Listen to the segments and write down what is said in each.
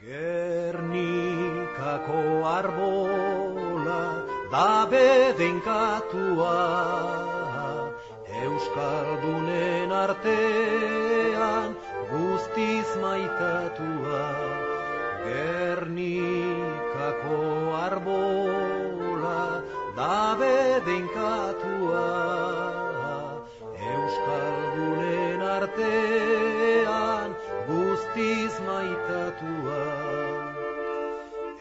Gernikako arbola da bedenkatua, Euskaldunen artean guztiz maitatua. Gernikako arbola da bedenkatua, Euskaldunen artean guztiz maitatua.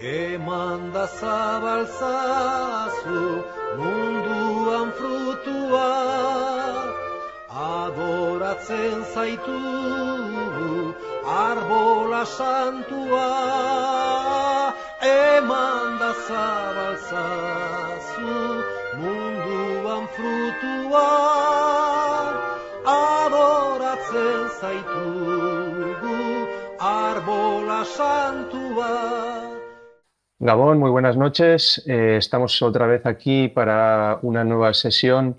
Eman da zabalzazu munduan frutua, adoratzen zaitugu arbola santua. Eman da zabalzazu munduan frutua, adoratzen zaitugu arbola santua. Gabón, muy buenas noches. Estamos otra vez aquí para una nueva sesión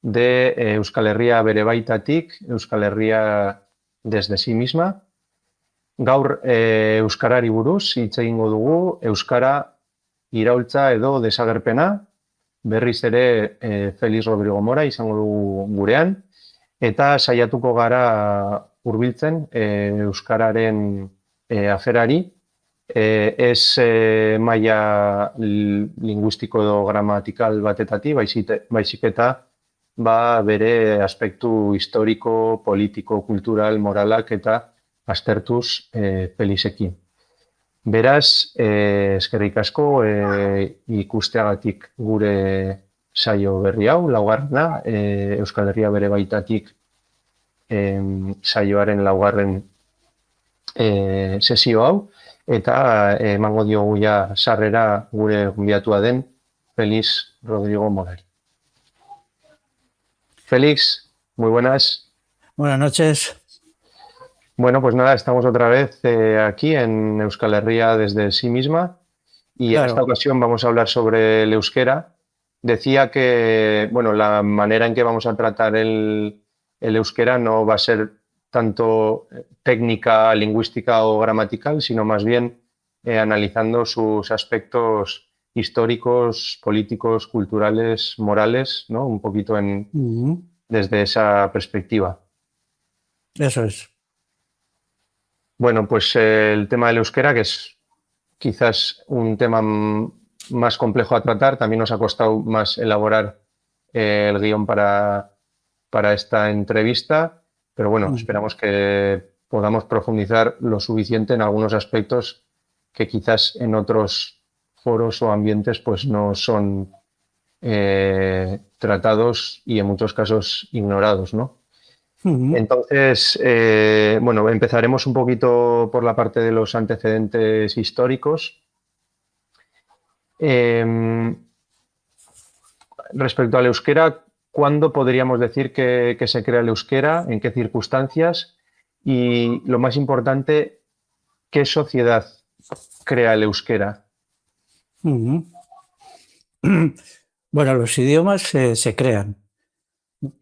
de Euskal Herria bere baitatik, Euskal Herria desde sí misma. Gaur Euskarari buruz hitz egingo dugu, Euskara iraultza edo desagerpena, berriz ere Felix Rodrigo Mora izango dugu gurean, eta saiatuko gara hurbiltzen Euskararen aferari, ez maila linguistiko edo gramatikal batetatik, baizik eta bere aspektu historiko, politiko, kultural, moralak eta aztertuz Felixekin. Beraz, eskerrik asko ikusteagatik gure saio berri hau, laugarrena, Euskal Herria bere baitatik saioaren laugarren sesio hau, eta emango diogu ja sarrera gure gonbidatua den Felix Rodrigo Morari. Félix, muy buenas. Buenas noches. Bueno, pues nada, estamos otra vez aquí en Euskal Herria desde sí misma y claro, en esta ocasión vamos a hablar sobre el euskera. Decía que, bueno, la manera en que vamos a tratar el euskera no va a ser tanto técnica, lingüística o gramatical, sino más bien analizando sus aspectos históricos, políticos, culturales, morales, ¿no? Un poquito desde esa perspectiva. Eso es. Bueno, pues el tema del euskera, que es quizás un tema más complejo a tratar, también nos ha costado más elaborar el guión para esta entrevista. Pero bueno, esperamos que podamos profundizar lo suficiente en algunos aspectos que quizás en otros foros o ambientes pues no son tratados y en muchos casos ignorados, ¿no? Entonces, bueno, empezaremos un poquito por la parte de los antecedentes históricos. Respecto al euskera, ¿cuándo podríamos decir que se crea el euskera? ¿En qué circunstancias? Y lo más importante, ¿qué sociedad crea el euskera? Bueno, los idiomas se crean.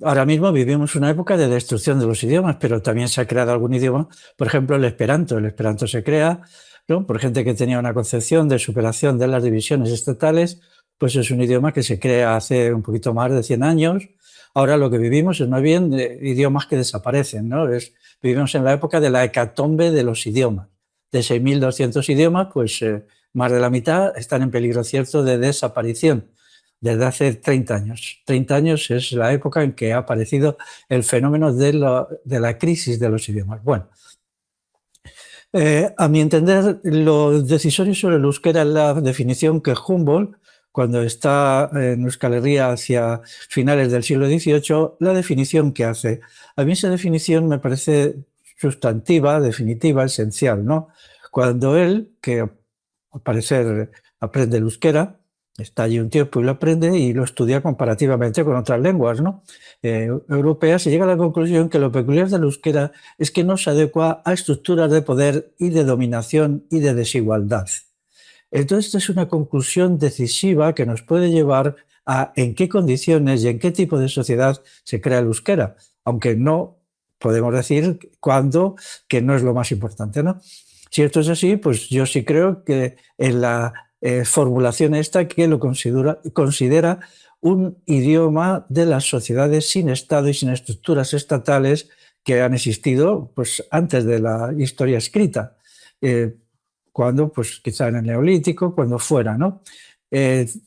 Ahora mismo vivimos una época de destrucción de los idiomas, pero también se ha creado algún idioma. Por ejemplo, el esperanto. El esperanto se crea, ¿no?, por gente que tenía una concepción de superación de las divisiones estatales. Pues es un idioma que se crea hace un poquito más de 100 años. Ahora lo que vivimos es más bien idiomas que desaparecen, ¿no? Vivimos en la época de la hecatombe de los idiomas. De 6.200 idiomas, pues más de la mitad están en peligro cierto de desaparición desde hace 30 años. 30 años es la época en que ha aparecido el fenómeno de la crisis de los idiomas. Bueno, a mi entender, lo decisorio sobre el euskera es la definición que Humboldt, cuando está en Euskal Herria hacia finales del siglo XVIII, la definición que hace. A mí esa definición me parece sustantiva, definitiva, esencial, ¿no? Cuando él, que al parecer aprende el euskera, está allí un tiempo y lo aprende y lo estudia comparativamente con otras lenguas, ¿no?, europeas, se llega a la conclusión que lo peculiar del euskera es que no se adecua a estructuras de poder y de dominación y de desigualdad. Entonces, esta es una conclusión decisiva que nos puede llevar a en qué condiciones y en qué tipo de sociedad se crea el euskera, aunque no podemos decir cuándo, que no es lo más importante, ¿no? Si esto es así, pues yo sí creo que en la formulación esta que lo considera un idioma de las sociedades sin Estado y sin estructuras estatales que han existido pues, antes de la historia escrita, cuando pues quizá en el Neolítico, cuando fuera, ¿no?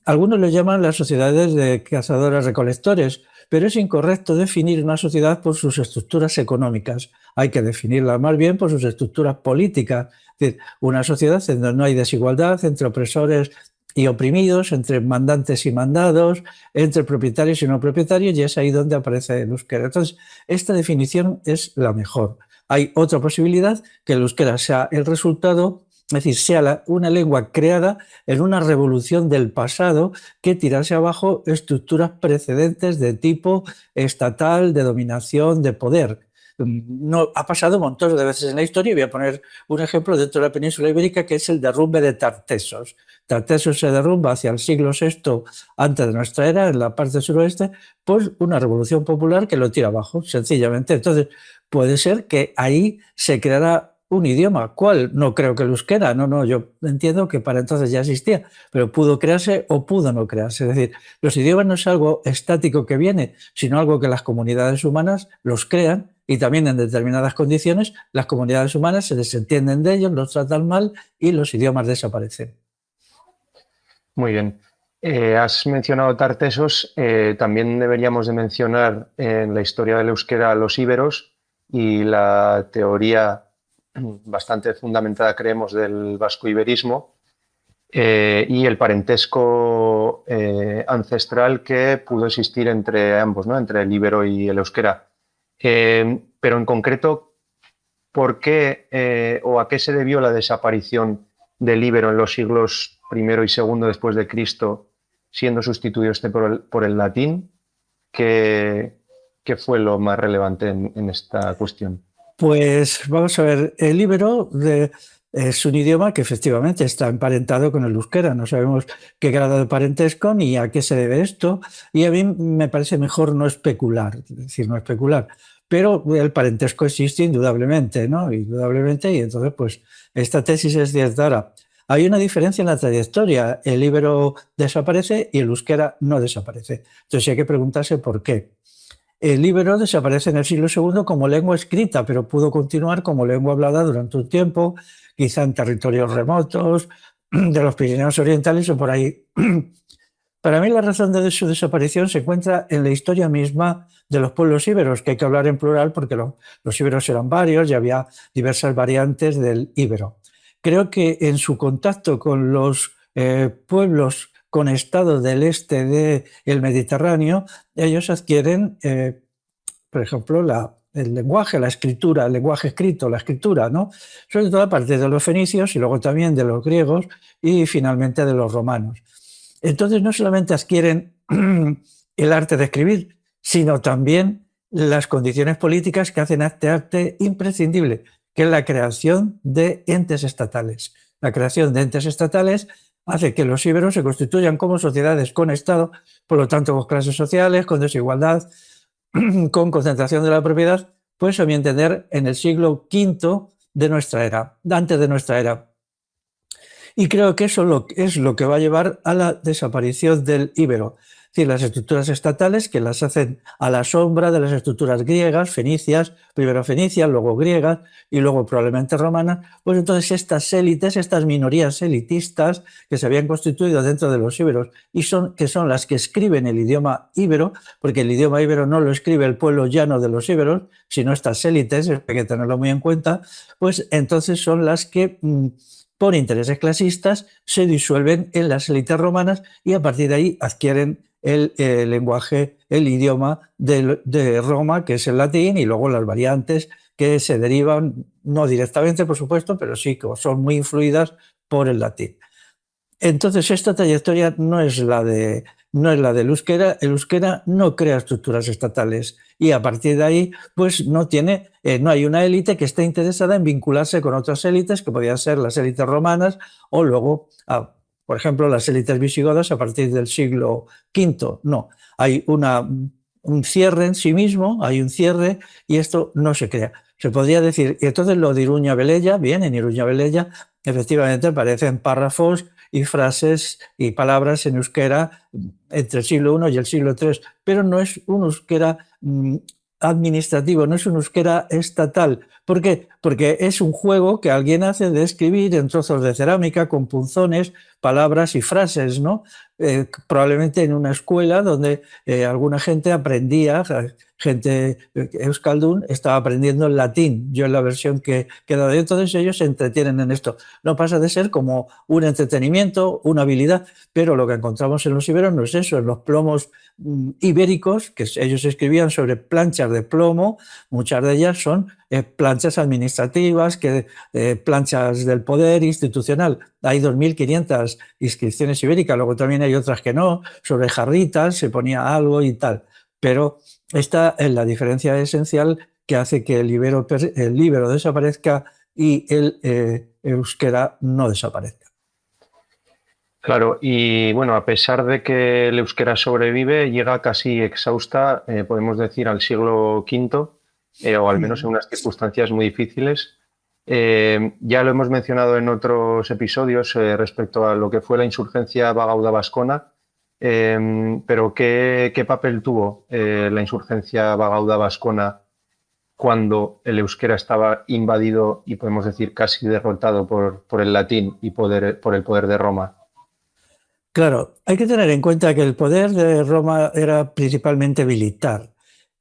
Algunos lo llaman las sociedades de cazadores-recolectores, pero es incorrecto definir una sociedad por sus estructuras económicas. Hay que definirla más bien por sus estructuras políticas. Es decir, una sociedad en donde no hay desigualdad entre opresores y oprimidos, entre mandantes y mandados, entre propietarios y no propietarios, y es ahí donde aparece el euskera. Entonces, esta definición es la mejor. Hay otra posibilidad, que el euskera sea el resultado, es decir, sea una lengua creada en una revolución del pasado que tirase abajo estructuras precedentes de tipo estatal, de dominación, de poder. No, ha pasado montones de veces en la historia y voy a poner un ejemplo dentro de la península ibérica, que es el derrumbe de Tartessos. Tartessos se derrumba hacia el siglo VI antes de nuestra era, en la parte suroeste, pues una revolución popular que lo tira abajo, sencillamente. Entonces, puede ser que ahí se creara un idioma. ¿Cuál? No creo que el euskera, no, yo entiendo que para entonces ya existía, pero pudo crearse o pudo no crearse. Es decir, los idiomas no es algo estático que viene, sino algo que las comunidades humanas los crean, y también en determinadas condiciones las comunidades humanas se desentienden de ellos, los tratan mal y los idiomas desaparecen. Muy bien. Has mencionado Tartessos, también deberíamos de mencionar en la historia del euskera a los íberos y la teoría bastante fundamentada, creemos, del vasco-iberismo y el parentesco ancestral que pudo existir entre ambos, ¿no? Entre el íbero y el euskera. Pero en concreto, ¿por qué o a qué se debió la desaparición del íbero en los siglos I y II después de Cristo, siendo sustituido por el latín? ¿Qué fue lo más relevante en esta cuestión? Pues vamos a ver, el íbero es un idioma que efectivamente está emparentado con el euskera. No sabemos qué grado de parentesco ni a qué se debe esto, y a mí me parece mejor no especular, es decir, no especular. Pero el parentesco existe indudablemente, ¿no? Indudablemente, y entonces pues esta tesis es cierta. Ahora, hay una diferencia en la trayectoria. El íbero desaparece y el euskera no desaparece. Entonces hay que preguntarse por qué. El íbero desaparece en el siglo II como lengua escrita, pero pudo continuar como lengua hablada durante un tiempo, quizá en territorios remotos, de los Pirineos Orientales o por ahí. Para mí la razón de su desaparición se encuentra en la historia misma de los pueblos íberos, que hay que hablar en plural porque los íberos eran varios y había diversas variantes del íbero. Creo que en su contacto con los pueblos con estados del este del Mediterráneo, ellos adquieren, por ejemplo, el lenguaje, la escritura, el lenguaje escrito, la escritura, ¿no? Sobre todo a partir de los fenicios y luego también de los griegos y finalmente de los romanos. Entonces no solamente adquieren el arte de escribir, sino también las condiciones políticas que hacen este arte imprescindible, que es la creación de entes estatales. La creación de entes estatales hace que los íberos se constituyan como sociedades con Estado, por lo tanto con clases sociales, con desigualdad, con concentración de la propiedad, pues a mi entender en el siglo V de nuestra era, antes de nuestra era. Y creo que eso es lo que va a llevar a la desaparición del íbero. Es decir, las estructuras estatales que las hacen a la sombra de las estructuras griegas, fenicias, primero fenicias, luego griegas y luego probablemente romanas, pues entonces estas élites, estas minorías elitistas que se habían constituido dentro de los íberos y que son las que escriben el idioma íbero, porque el idioma íbero no lo escribe el pueblo llano de los íberos, sino estas élites, hay que tenerlo muy en cuenta, pues entonces son las que por intereses clasistas se disuelven en las élites romanas y a partir de ahí adquieren el lenguaje, el idioma de Roma, que es el latín, y luego las variantes que se derivan, no directamente por supuesto, pero sí que son muy influidas por el latín. Entonces esta trayectoria no es la del euskera. El euskera no crea estructuras estatales y a partir de ahí pues no hay una élite que esté interesada en vincularse con otras élites que podían ser las élites romanas o luego, por ejemplo, las élites visigodas a partir del siglo V. No, hay un cierre en sí mismo, hay un cierre y esto no se crea. Se podría decir, y entonces lo de Iruña Velella, bien, en Iruña Velella efectivamente aparecen párrafos y frases y palabras en euskera entre el siglo I y el siglo III, pero no es un euskera administrativo, no es un euskera estatal. ¿Por qué? Porque es un juego que alguien hace de escribir en trozos de cerámica con punzones, palabras y frases, ¿no? Probablemente en una escuela donde alguna gente aprendía, gente euskaldun estaba aprendiendo el latín. Yo en la versión que he dado, entonces ellos se entretienen en esto. No pasa de ser como un entretenimiento, una habilidad, pero lo que encontramos en los iberos no es eso. En los plomos ibéricos, que ellos escribían sobre planchas de plomo, muchas de ellas son planchas administrativas, planchas del poder institucional. Hay 2.500 inscripciones ibéricas, luego también hay otras que no, sobre jarritas se ponía algo y tal. Pero esta es la diferencia esencial que hace que el íbero desaparezca y el euskera no desaparezca. Claro, y bueno, a pesar de que el euskera sobrevive, llega casi exhausta, podemos decir, al siglo V, o al menos en unas circunstancias muy difíciles. Ya lo hemos mencionado en otros episodios respecto a lo que fue la insurgencia bagauda vascona, pero ¿qué papel tuvo la insurgencia bagauda vascona cuando el euskera estaba invadido y podemos decir casi derrotado por el latín y por el poder de Roma? Claro, hay que tener en cuenta que el poder de Roma era principalmente militar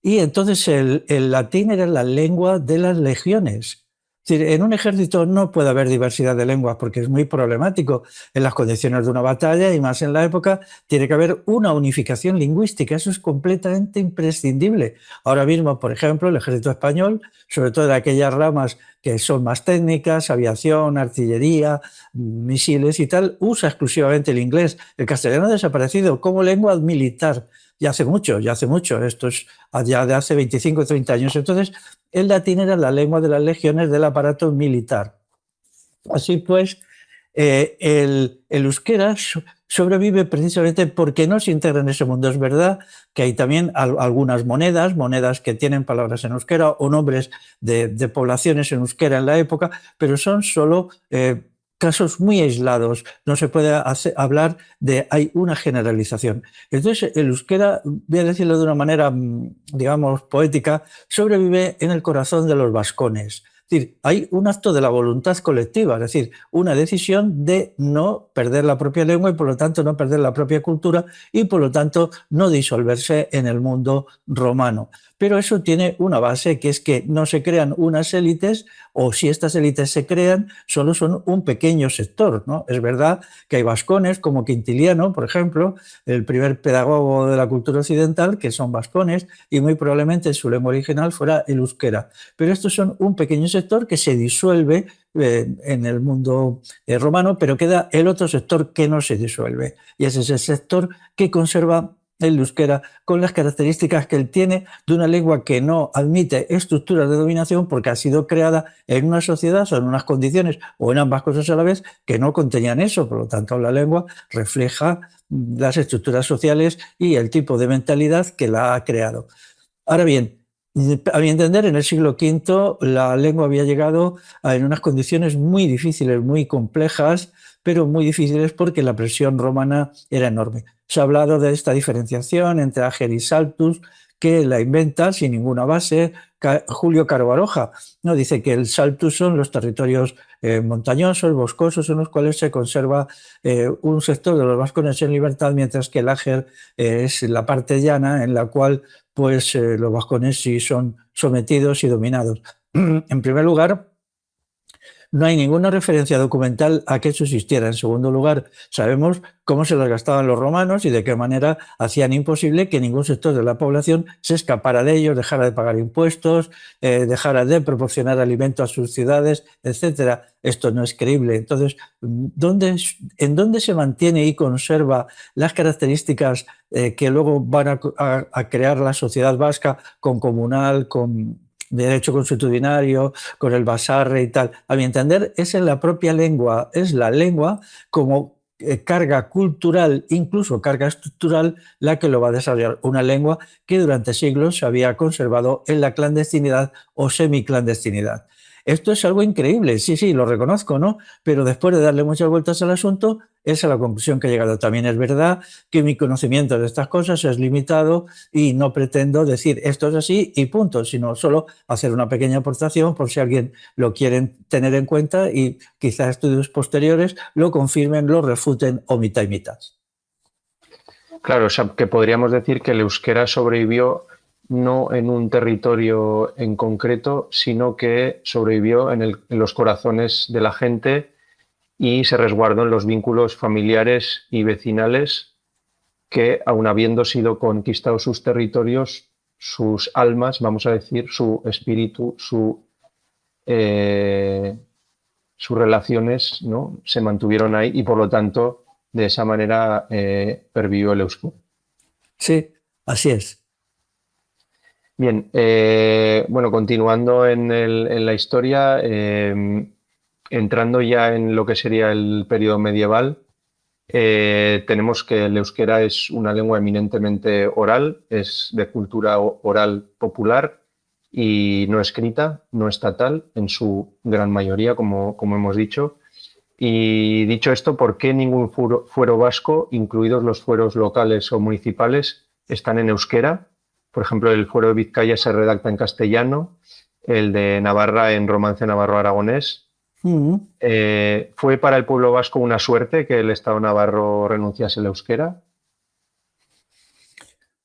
y entonces el latín era la lengua de las legiones. Es decir, en un ejército no puede haber diversidad de lenguas porque es muy problemático en las condiciones de una batalla y más en la época tiene que haber una unificación lingüística, eso es completamente imprescindible. Ahora mismo, por ejemplo, el ejército español, sobre todo de aquellas ramas que son más técnicas, aviación, artillería, misiles y tal, usa exclusivamente el inglés. El castellano ha desaparecido como lengua militar. Ya hace mucho, esto es ya de hace 25 o 30 años. Entonces, el latín era la lengua de las legiones del aparato militar. Así pues, el euskera sobrevive precisamente porque no se integra en ese mundo. Es verdad que hay también algunas monedas que tienen palabras en euskera o nombres de poblaciones en euskera en la época, pero son solo casos muy aislados, no se puede hablar de hay una generalización. Entonces, el euskera, voy a decirlo de una manera, digamos, poética, sobrevive en el corazón de los vascones. Es decir, hay un acto de la voluntad colectiva, es decir, una decisión de no perder la propia lengua y por lo tanto no perder la propia cultura y por lo tanto no disolverse en el mundo romano. Pero eso tiene una base, que es que no se crean unas élites, o si estas élites se crean, solo son un pequeño sector, ¿no? Es verdad que hay vascones, como Quintiliano, por ejemplo, el primer pedagogo de la cultura occidental, que son vascones, y muy probablemente su lengua original fuera el euskera. Pero estos son un pequeño sector que se disuelve en el mundo romano, pero queda el otro sector que no se disuelve, y ese es el sector que conserva el euskera con las características que él tiene de una lengua que no admite estructuras de dominación porque ha sido creada en una sociedad o en unas condiciones o en ambas cosas a la vez que no contenían eso. Por lo tanto, la lengua refleja las estructuras sociales y el tipo de mentalidad que la ha creado. Ahora bien, a mi entender, en el siglo V la lengua había llegado en unas condiciones muy difíciles, muy complejas, pero muy difíciles porque la presión romana era enorme. Se ha hablado de esta diferenciación entre Ager y Saltus, que la inventa sin ninguna base Julio Caro Baroja. ¿No? Dice que el Saltus son los territorios montañosos, boscosos, en los cuales se conserva un sector de los vascones en libertad, mientras que el Ager es la parte llana en la cual pues, los vascones sí son sometidos y dominados. En primer lugar, no hay ninguna referencia documental a que eso existiera. En segundo lugar, sabemos cómo se las gastaban los romanos y de qué manera hacían imposible que ningún sector de la población se escapara de ellos, dejara de pagar impuestos, dejara de proporcionar alimento a sus ciudades, etc. Esto no es creíble. Entonces, ¿en dónde se mantiene y conserva las características que luego van a crear la sociedad vasca con comunal, con derecho consuetudinario, con el basarre y tal? A mi entender, es en la propia lengua, es la lengua como carga cultural, incluso carga estructural, la que lo va a desarrollar. Una lengua que durante siglos se había conservado en la clandestinidad o semiclandestinidad. Esto es algo increíble, sí, lo reconozco, ¿no? Pero después de darle muchas vueltas al asunto, esa es la conclusión que he llegado. También es verdad que mi conocimiento de estas cosas es limitado y no pretendo decir esto es así y punto, sino solo hacer una pequeña aportación por si alguien lo quiere tener en cuenta y quizás estudios posteriores lo confirmen, lo refuten o mitad y mitad. Claro, o sea, que podríamos decir que el euskera sobrevivió no en un territorio en concreto, sino que sobrevivió en los corazones de la gente y se resguardó en los vínculos familiares y vecinales que, aun habiendo sido conquistados sus territorios, sus almas, vamos a decir, su espíritu, sus relaciones, ¿no?, se mantuvieron ahí y, por lo tanto, de esa manera pervivió el euskera. Sí, así es. Bien, bueno, continuando en la historia, entrando ya en lo que sería el periodo medieval, tenemos que el euskera es una lengua eminentemente oral, es de cultura oral popular y no escrita, no estatal, en su gran mayoría, como hemos dicho. Y dicho esto, ¿por qué ningún fuero vasco, incluidos los fueros locales o municipales, están en euskera? Por ejemplo, el fuero de Vizcaya se redacta en castellano, el de Navarra en romance navarro-aragonés. ¿Fue para el pueblo vasco una suerte que el Estado navarro renunciase al euskera?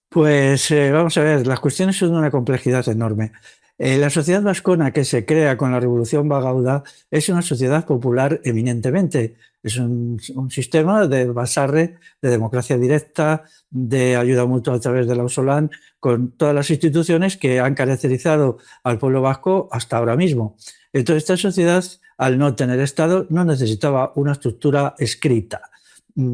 Pues vamos a ver, las cuestiones son de una complejidad enorme. La sociedad vascona que se crea con la Revolución Bagauda es una sociedad popular eminentemente. Es un sistema de basarre, de democracia directa, de ayuda mutua a través del ausolán, con todas las instituciones que han caracterizado al pueblo vasco hasta ahora mismo. Entonces, esta sociedad, al no tener Estado, no necesitaba una estructura escrita.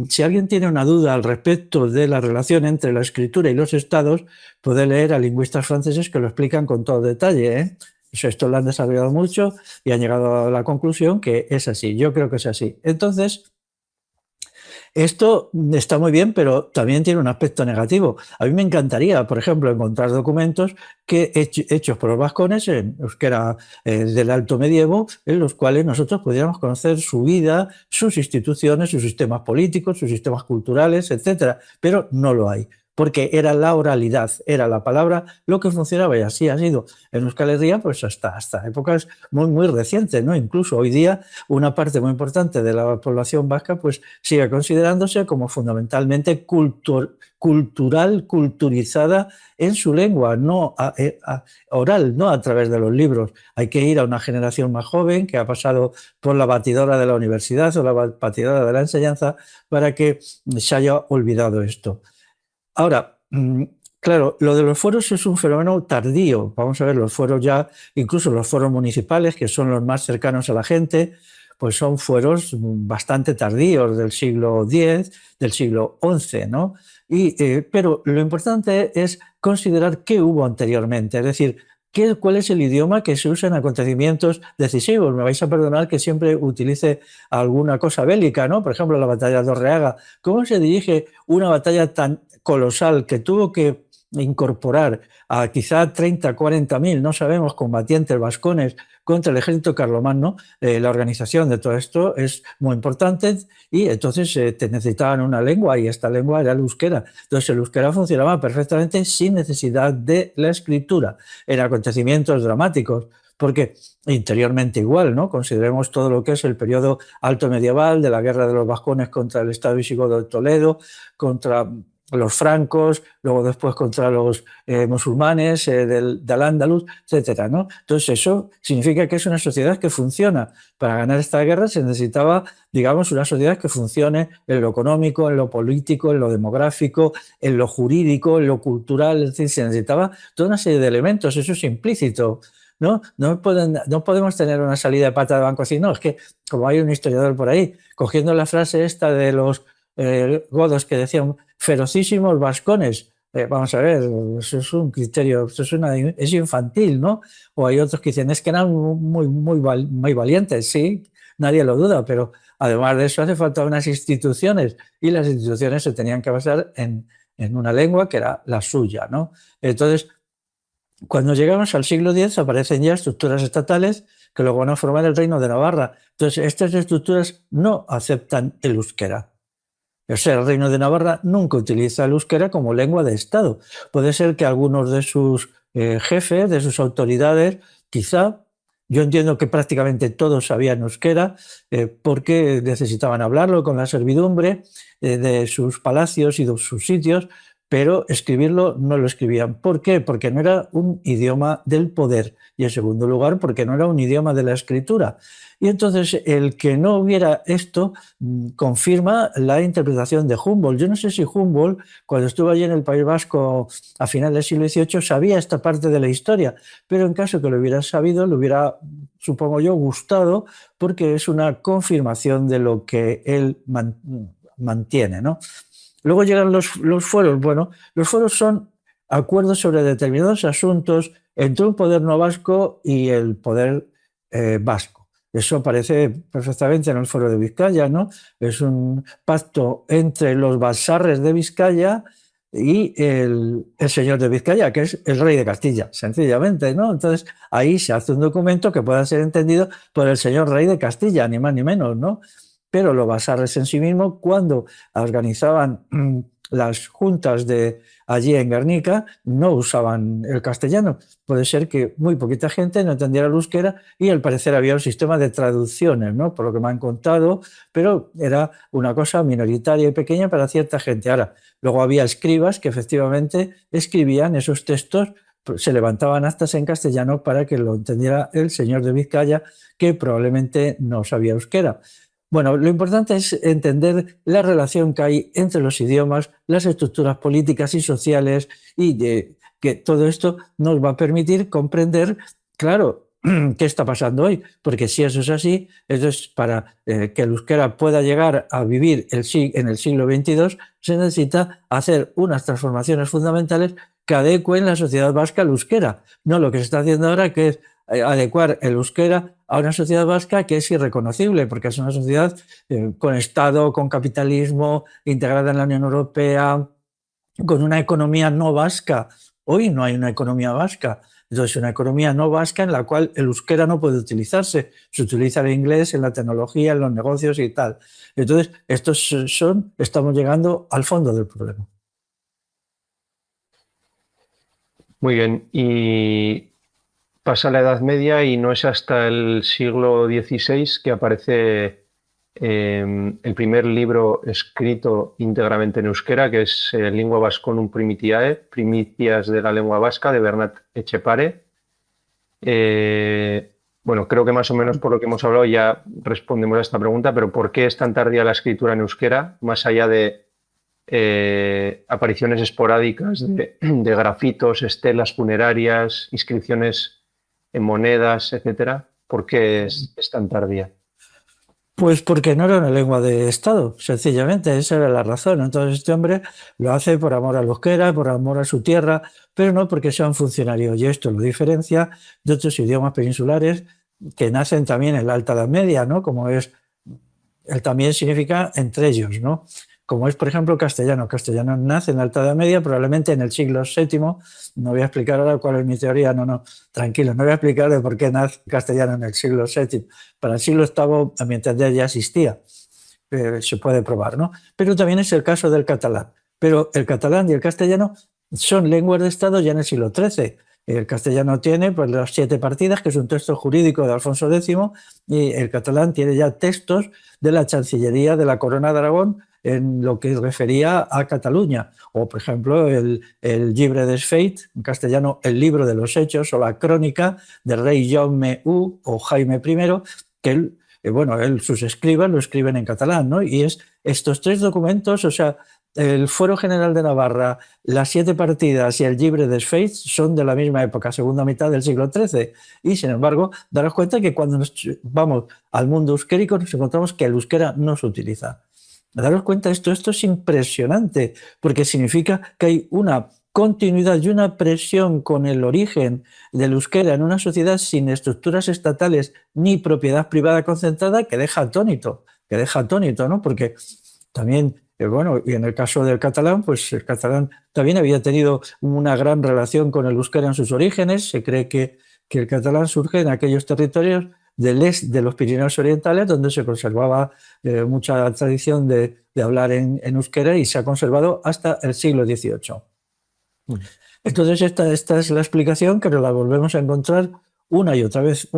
Si alguien tiene una duda al respecto de la relación entre la escritura y los estados, puede leer a lingüistas franceses que lo explican con todo detalle, ¿eh? Esto lo han desarrollado mucho y han llegado a la conclusión que es así. Yo creo que es así. Entonces, esto está muy bien, pero también tiene un aspecto negativo. A mí me encantaría, por ejemplo, encontrar documentos hechos por los vascones en euskera del Alto Medievo, en los cuales nosotros pudiéramos conocer su vida, sus instituciones, sus sistemas políticos, sus sistemas culturales, etcétera. Pero no lo hay, porque era la oralidad, era la palabra lo que funcionaba y así ha sido en Euskal Herria pues hasta épocas muy recientes, ¿no? Incluso hoy día una parte muy importante de la población vasca pues sigue considerándose como fundamentalmente culturizada en su lengua, no oral, no a través de los libros. Hay que ir a una generación más joven que ha pasado por la batidora de la universidad o la batidora de la enseñanza para que se haya olvidado esto. Ahora, claro, lo de los fueros es un fenómeno tardío. Vamos a ver, los fueros ya, incluso los fueros municipales, que son los más cercanos a la gente, pues son fueros bastante tardíos, del siglo X, del siglo XI, ¿no? Pero lo importante es considerar qué hubo anteriormente, es decir, ¿cuál es el idioma que se usa en acontecimientos decisivos? Me vais a perdonar que siempre utilice alguna cosa bélica, ¿no? Por ejemplo, la batalla de Orreaga. ¿Cómo se dirige una batalla tan colosal que tuvo que incorporar a quizá 30, 40.000, no sabemos, combatientes vascones contra el ejército carlomagno? La organización de todo esto es muy importante y entonces necesitaban una lengua y esta lengua era el euskera. Entonces el euskera funcionaba perfectamente sin necesidad de la escritura en acontecimientos dramáticos, porque interiormente igual, ¿no? Consideremos todo lo que es el periodo alto medieval de la guerra de los vascones contra el Estado visigodo de Toledo, contra los francos, luego después contra los musulmanes del Al-Ándalus, etcétera, ¿no? Entonces eso significa que es una sociedad que funciona. Para ganar esta guerra se necesitaba, digamos, una sociedad que funcione en lo económico, en lo político, en lo demográfico, en lo jurídico, en lo cultural, es decir, se necesitaba toda una serie de elementos, eso es implícito. No podemos tener una salida de pata de banco así, no, es que como hay un historiador por ahí, cogiendo la frase esta de los godos que decían ferocísimos vascones, vamos a ver, eso es un criterio, eso es infantil, ¿no? O hay otros que dicen, es que eran muy valientes, sí, nadie lo duda, pero además de eso hace falta unas instituciones y las instituciones se tenían que basar en una lengua que era la suya, ¿no? Entonces, cuando llegamos al siglo X aparecen ya estructuras estatales que luego van a formar el Reino de Navarra. Entonces, estas estructuras no aceptan el euskera. O sea, el Reino de Navarra nunca utiliza el euskera como lengua de Estado. Puede ser que algunos de sus jefes, de sus autoridades, quizá, yo entiendo que prácticamente todos sabían euskera porque necesitaban hablarlo con la servidumbre de sus palacios y de sus sitios, pero escribirlo no lo escribían. ¿Por qué? Porque no era un idioma del poder y, en segundo lugar, porque no era un idioma de la escritura. Y entonces el que no hubiera esto confirma la interpretación de Humboldt. Yo no sé si Humboldt, cuando estuvo allí en el País Vasco a finales del siglo XVIII, sabía esta parte de la historia, pero en caso que lo hubiera sabido, le hubiera, supongo yo, gustado, porque es una confirmación de lo que él mantiene, ¿no? Luego llegan los fueros. Bueno, los fueros son acuerdos sobre determinados asuntos entre un poder no vasco y el poder vasco. Eso aparece perfectamente en el Foro de Vizcaya, ¿no? Es un pacto entre los vasarres de Vizcaya y el señor de Vizcaya, que es el rey de Castilla, sencillamente, ¿no? Entonces, ahí se hace un documento que pueda ser entendido por el señor rey de Castilla, ni más ni menos, ¿no? Pero los vasarres en sí mismos, cuando organizaban las juntas de allí en Guernica, no usaban el castellano. Puede ser que muy poquita gente no entendiera el euskera y al parecer había un sistema de traducciones, ¿no? Por lo que me han contado, pero era una cosa minoritaria y pequeña para cierta gente. Ahora, luego había escribas que efectivamente escribían esos textos, se levantaban actas en castellano para que lo entendiera el señor de Vizcaya, que probablemente no sabía euskera. Bueno, lo importante es entender la relación que hay entre los idiomas, las estructuras políticas y sociales, y que todo esto nos va a permitir comprender, claro, qué está pasando hoy, porque si eso es así, entonces para que el euskera pueda llegar a vivir en el siglo XXII, se necesita hacer unas transformaciones fundamentales que adecuen la sociedad vasca al euskera, no lo que se está haciendo ahora, que es adecuar el euskera a una sociedad vasca que es irreconocible, porque es una sociedad con Estado, con capitalismo, integrada en la Unión Europea, con una economía no vasca. Hoy no hay una economía vasca. Entonces, una economía no vasca en la cual el euskera no puede utilizarse. Se utiliza el inglés en la tecnología, en los negocios y tal. Entonces, estamos llegando al fondo del problema. Muy bien. Y pasa la Edad Media y no es hasta el siglo XVI que aparece el primer libro escrito íntegramente en euskera, que es Lingua Vasconum Primitiae, Primicias de la Lengua Vasca, de Bernat Etxepare. Bueno, creo que más o menos por lo que hemos hablado ya respondemos a esta pregunta, pero ¿por qué es tan tardía la escritura en euskera, más allá de apariciones esporádicas de grafitos, estelas funerarias, inscripciones en monedas, etcétera? ¿Por qué es tan tardía? Pues porque no era una lengua de Estado, sencillamente, esa era la razón. Entonces este hombre lo hace por amor al euskera, por amor a su tierra, pero no porque sea un funcionario. Y esto lo diferencia de otros idiomas peninsulares que nacen también en la Alta Edad Media, ¿no? Como es, el también significa entre ellos, ¿no? Como es, por ejemplo, castellano. Castellano nace en la Alta Edad Media, probablemente en el siglo VII. No voy a explicar ahora cuál es mi teoría, no, tranquilo, no voy a explicar de por qué nace castellano en el siglo VII. Para el siglo VIII, a mi entender, ya existía. Se puede probar, ¿no? Pero también es el caso del catalán. Pero el catalán y el castellano son lenguas de Estado ya en el siglo XIII. El castellano tiene pues, las 7 partidas, que es un texto jurídico de Alfonso X, y el catalán tiene ya textos de la Chancillería de la Corona de Aragón en lo que refería a Cataluña. O, por ejemplo, el Llibre dels Fets, en castellano, el libro de los hechos, o la crónica del rey Jaume I o Jaime I, que sus escribas lo escriben en catalán, ¿no? Y es estos 3 documentos, o sea, el Fuero General de Navarra, las 7 partidas y el Llibre dels Fets son de la misma época, segunda mitad del siglo XIII. Y, sin embargo, daros cuenta que cuando nos vamos al mundo euskérico nos encontramos que el euskera no se utiliza. Daros cuenta, esto es impresionante, porque significa que hay una discontinuidad y una presión con el origen del euskera en una sociedad sin estructuras estatales ni propiedad privada concentrada que deja atónito, ¿no? Porque también, bueno, y en el caso del catalán, pues el catalán también había tenido una gran relación con el euskera en sus orígenes. Se cree que el catalán surge en aquellos territorios del este de los Pirineos orientales, donde se conservaba mucha tradición de hablar en euskera, y se ha conservado hasta el siglo XVIII. Entonces esta es la explicación, que nos la volvemos a encontrar una y otra vez.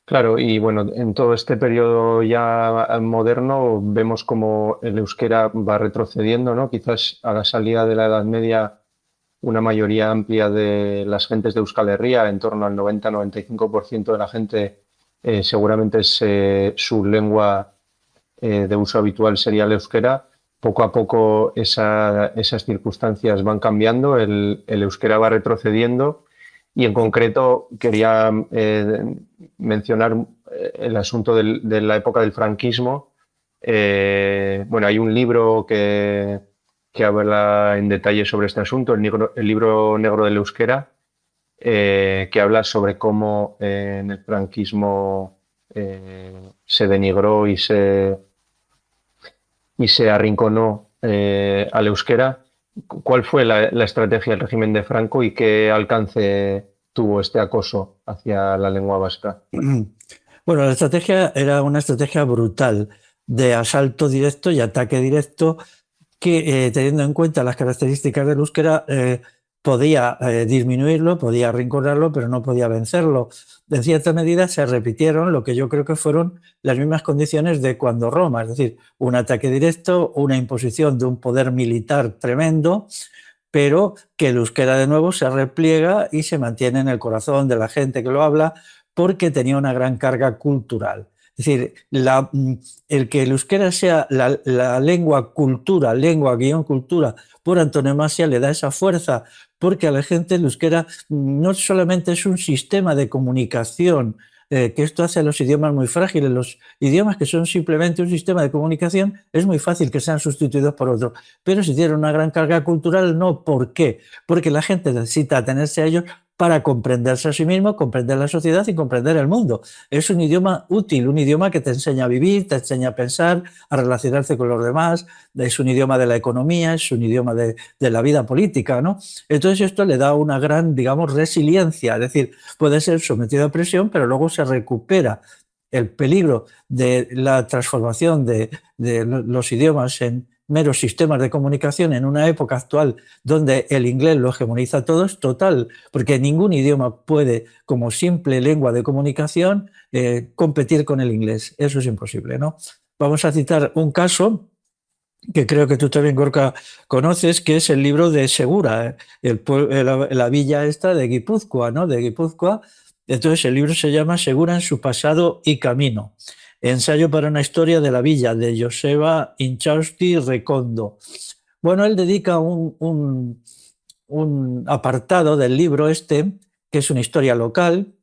Claro, y bueno, en todo este periodo ya moderno vemos como el euskera va retrocediendo, ¿no? Quizás a la salida de la Edad Media una mayoría amplia de las gentes de Euskal Herria, en torno al 90-95% de la gente, seguramente su lengua de uso habitual sería el euskera. Poco a poco esas circunstancias van cambiando, el euskera va retrocediendo, y en concreto quería mencionar el asunto de la época del franquismo. Bueno, hay un libro que habla en detalle sobre este asunto, el libro negro del euskera, que habla sobre cómo en el franquismo se denigró y se arrinconó al euskera. ¿Cuál fue la estrategia del régimen de Franco y qué alcance tuvo este acoso hacia la lengua vasca? Bueno, la estrategia era una estrategia brutal de asalto directo y ataque directo que, teniendo en cuenta las características del euskera, podía disminuirlo, podía arrinconarlo, pero no podía vencerlo. En cierta medida se repitieron lo que yo creo que fueron las mismas condiciones de cuando Roma, es decir, un ataque directo, una imposición de un poder militar tremendo, pero que el euskera de nuevo se repliega y se mantiene en el corazón de la gente que lo habla, porque tenía una gran carga cultural. Es decir, el que el euskera sea la lengua cultura, lengua-cultura por antonomasia, le da esa fuerza, porque a la gente el euskera no solamente es un sistema de comunicación, que esto hace a los idiomas muy frágiles. Los idiomas que son simplemente un sistema de comunicación es muy fácil que sean sustituidos por otros, pero si tienen una gran carga cultural, no. ¿Por qué? Porque la gente necesita atenerse a ellos para comprenderse a sí mismo, comprender la sociedad y comprender el mundo. Es un idioma útil, un idioma que te enseña a vivir, te enseña a pensar, a relacionarte con los demás, es un idioma de la economía, es un idioma de la vida política, ¿no? Entonces esto le da una gran, digamos, resiliencia, es decir, puede ser sometido a presión, pero luego se recupera. El peligro de la transformación de los idiomas en meros sistemas de comunicación en una época actual donde el inglés lo hegemoniza todo es total, porque ningún idioma puede, como simple lengua de comunicación, competir con el inglés. Eso es imposible, ¿no? Vamos a citar un caso que creo que tú también, Gorka, conoces, que es el libro de Segura, la villa esta de Guipúzcoa, ¿no? De Guipúzcoa. Entonces el libro se llama Segura en su pasado y camino. Ensayo para una historia de la villa, de Joseba Inchausti Recondo. Bueno, él dedica un apartado del libro este, que es una historia local,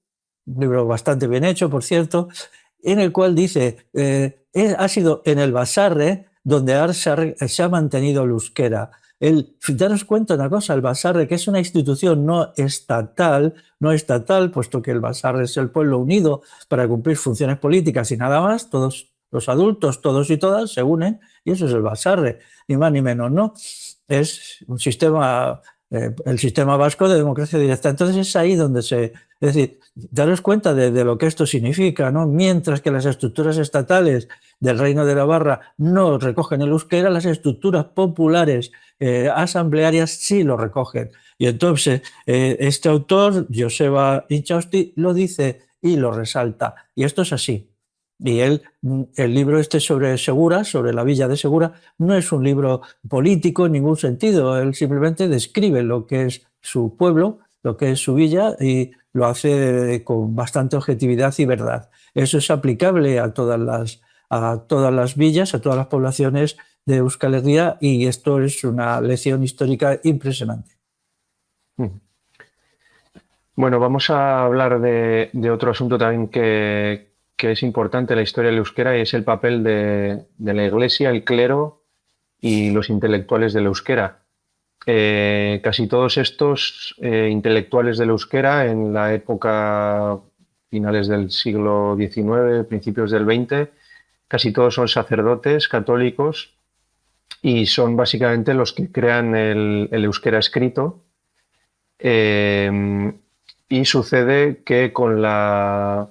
un libro bastante bien hecho, por cierto, en el cual dice, ha sido en el Basarre donde se ha mantenido el euskera. Daros cuenta una cosa, el Basarre, que es una institución no estatal, puesto que el Basarre es el pueblo unido para cumplir funciones políticas y nada más, todos los adultos, todos y todas se unen, y eso es el Basarre, ni más ni menos, ¿no? Es un sistema, el sistema vasco de democracia directa. Entonces es ahí donde es decir, daros cuenta de lo que esto significa, ¿no? Mientras que las estructuras estatales del Reino de Navarra no recogen el euskera, las estructuras populares asamblearias sí lo recogen. Y entonces este autor, Joseba Inchausti, lo dice y lo resalta. Y esto es así. Y el libro este sobre Segura, sobre la villa de Segura, no es un libro político en ningún sentido. Él simplemente describe lo que es su pueblo, lo que es su villa, y lo hace con bastante objetividad y verdad. Eso es aplicable a todas las villas, a todas las poblaciones de Euskal Herria, y esto es una lección histórica impresionante. Bueno, vamos a hablar de otro asunto también que es importante en la historia del euskera, y es el papel de la Iglesia, el clero y los intelectuales del euskera. casi todos estos intelectuales del euskera en la época finales del siglo XIX, principios del XX, casi todos son sacerdotes católicos y son básicamente los que crean el euskera escrito. Y sucede que con la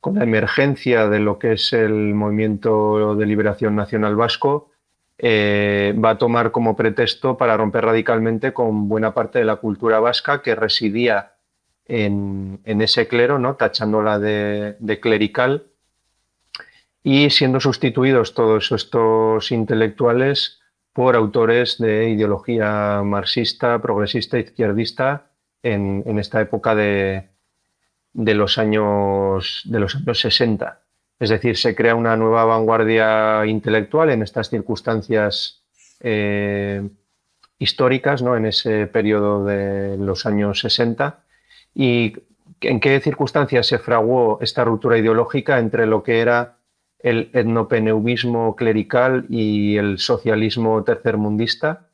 emergencia de lo que es el movimiento de liberación nacional vasco, va a tomar como pretexto para romper radicalmente con buena parte de la cultura vasca que residía en ese clero, ¿no? Tachándola de clerical, y siendo sustituidos todos estos intelectuales por autores de ideología marxista, progresista, izquierdista en esta época de los años 60. Es decir, se crea una nueva vanguardia intelectual en estas circunstancias históricas, ¿no? En ese periodo de los años 60. ¿Y en qué circunstancias se fraguó esta ruptura ideológica entre lo que era el etnopeneuvismo clerical y el socialismo tercermundista?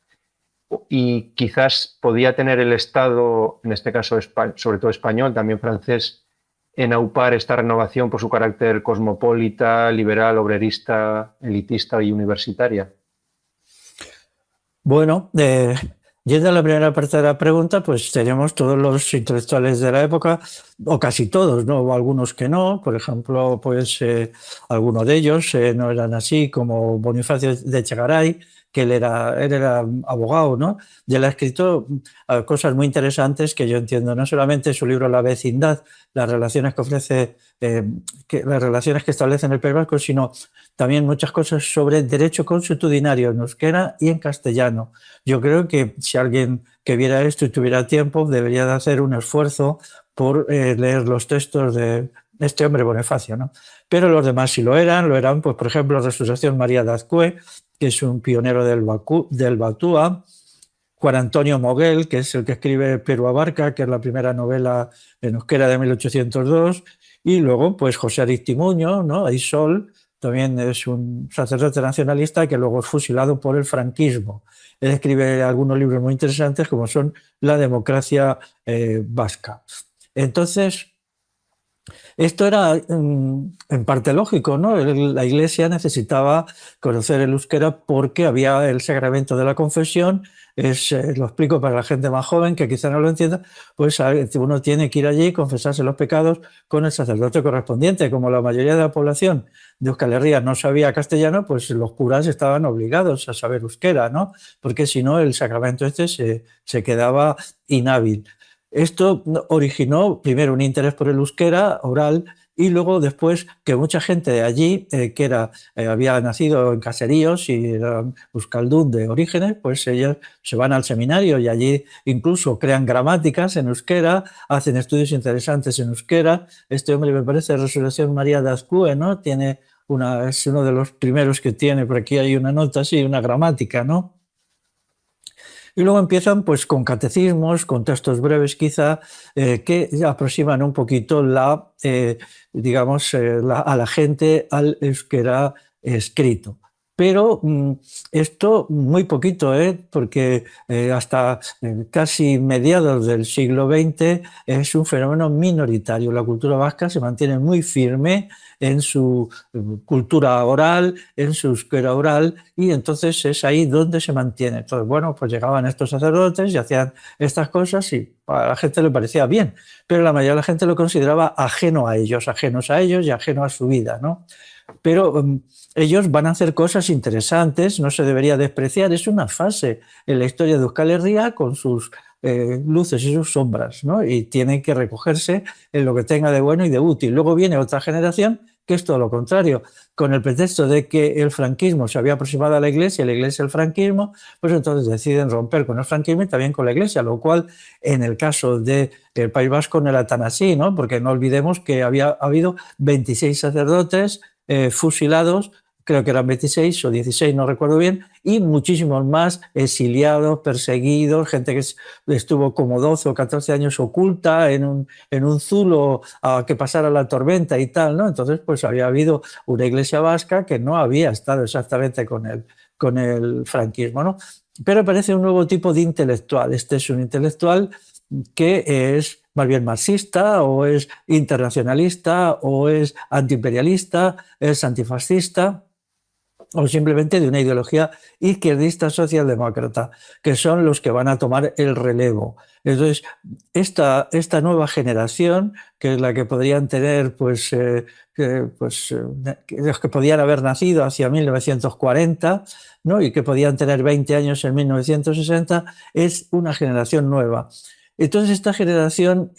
Y quizás podía tener el Estado, en este caso sobre todo español, también francés, en aupar esta renovación por su carácter cosmopolita, liberal, obrerista, elitista y universitaria. Bueno, yendo a la primera parte de la pregunta, pues tenemos todos los intelectuales de la época, o casi todos, ¿no? O algunos que no. Por ejemplo, pues algunos de ellos no eran así, como Bonifacio de Echegaray, que él era abogado, ¿no? Y él ha escrito cosas muy interesantes que yo entiendo, no solamente su libro La vecindad, las relaciones que ofrece, las relaciones que establece en el País Vasco, sino también muchas cosas sobre derecho consuetudinario en euskera y en castellano. Yo creo que si alguien que viera esto y tuviera tiempo, debería de hacer un esfuerzo por leer los textos de este hombre Bonifacio, ¿no? Pero los demás sí lo eran, pues por ejemplo, Resurrección María de Azcue, que es un pionero del Batúa, Juan Antonio Moguel, que es el que escribe Perú Abarca, que es la primera novela en euskera de 1802, y luego pues José Aristimuño, ¿no? Aisol, también es un sacerdote nacionalista que luego es fusilado por el franquismo. Él escribe algunos libros muy interesantes como son La democracia vasca. Entonces, esto era en parte lógico, ¿no? La Iglesia necesitaba conocer el euskera porque había el sacramento de la confesión. Lo explico para la gente más joven que quizá no lo entienda, pues uno tiene que ir allí y confesarse los pecados con el sacerdote correspondiente. Como la mayoría de la población de Euskal Herria no sabía castellano, pues los curas estaban obligados a saber euskera, ¿no? Porque si no el sacramento se quedaba inhábil. Esto originó primero un interés por el euskera oral y luego después que mucha gente de allí, que había nacido en caseríos y eran euskaldun de orígenes, pues ellos se van al seminario y allí incluso crean gramáticas en euskera, hacen estudios interesantes en euskera. Este hombre, me parece, Resurrección María de Azcue, ¿no? Es uno de los primeros que tiene, por aquí hay una nota así, una gramática, ¿no? Y luego empiezan pues con catecismos, con textos breves quizá, que aproximan un poquito a la gente al euskera escrito. Pero esto muy poquito, porque hasta casi mediados del siglo XX es un fenómeno minoritario. La cultura vasca se mantiene muy firme en su cultura oral, en su euskera oral, y entonces es ahí donde se mantiene. Entonces, bueno, pues llegaban estos sacerdotes y hacían estas cosas y a la gente le parecía bien, pero la mayoría de la gente lo consideraba ajenos a ellos y ajeno a su vida, ¿no? Pero ellos van a hacer cosas interesantes, no se debería despreciar, es una fase en la historia de Euskal Herria con sus luces y sus sombras, ¿no? Y tienen que recogerse en lo que tenga de bueno y de útil. Luego viene otra generación que es todo lo contrario, con el pretexto de que el franquismo se había aproximado a la Iglesia al franquismo, pues entonces deciden romper con el franquismo y también con la Iglesia, lo cual en el caso del País Vasco no era tan así, ¿no? Porque no olvidemos que había habido 26 sacerdotes fusilados, creo que eran 26 o 16, no recuerdo bien, y muchísimos más exiliados, perseguidos, gente que estuvo como 12 o 14 años oculta en un zulo a que pasara la tormenta y tal, ¿no? Entonces, pues había habido una iglesia vasca que no había estado exactamente con el franquismo, ¿no? pero aparece un nuevo tipo de intelectual. Este es un intelectual que es más bien marxista, o es internacionalista, o es antiimperialista, es antifascista, o simplemente de una ideología izquierdista socialdemócrata, que son los que van a tomar el relevo. Entonces, esta nueva generación, que es la que podrían tener, los que podían haber nacido hacia 1940, ¿no? Y que podían tener 20 años en 1960, es una generación nueva. Entonces, esta generación,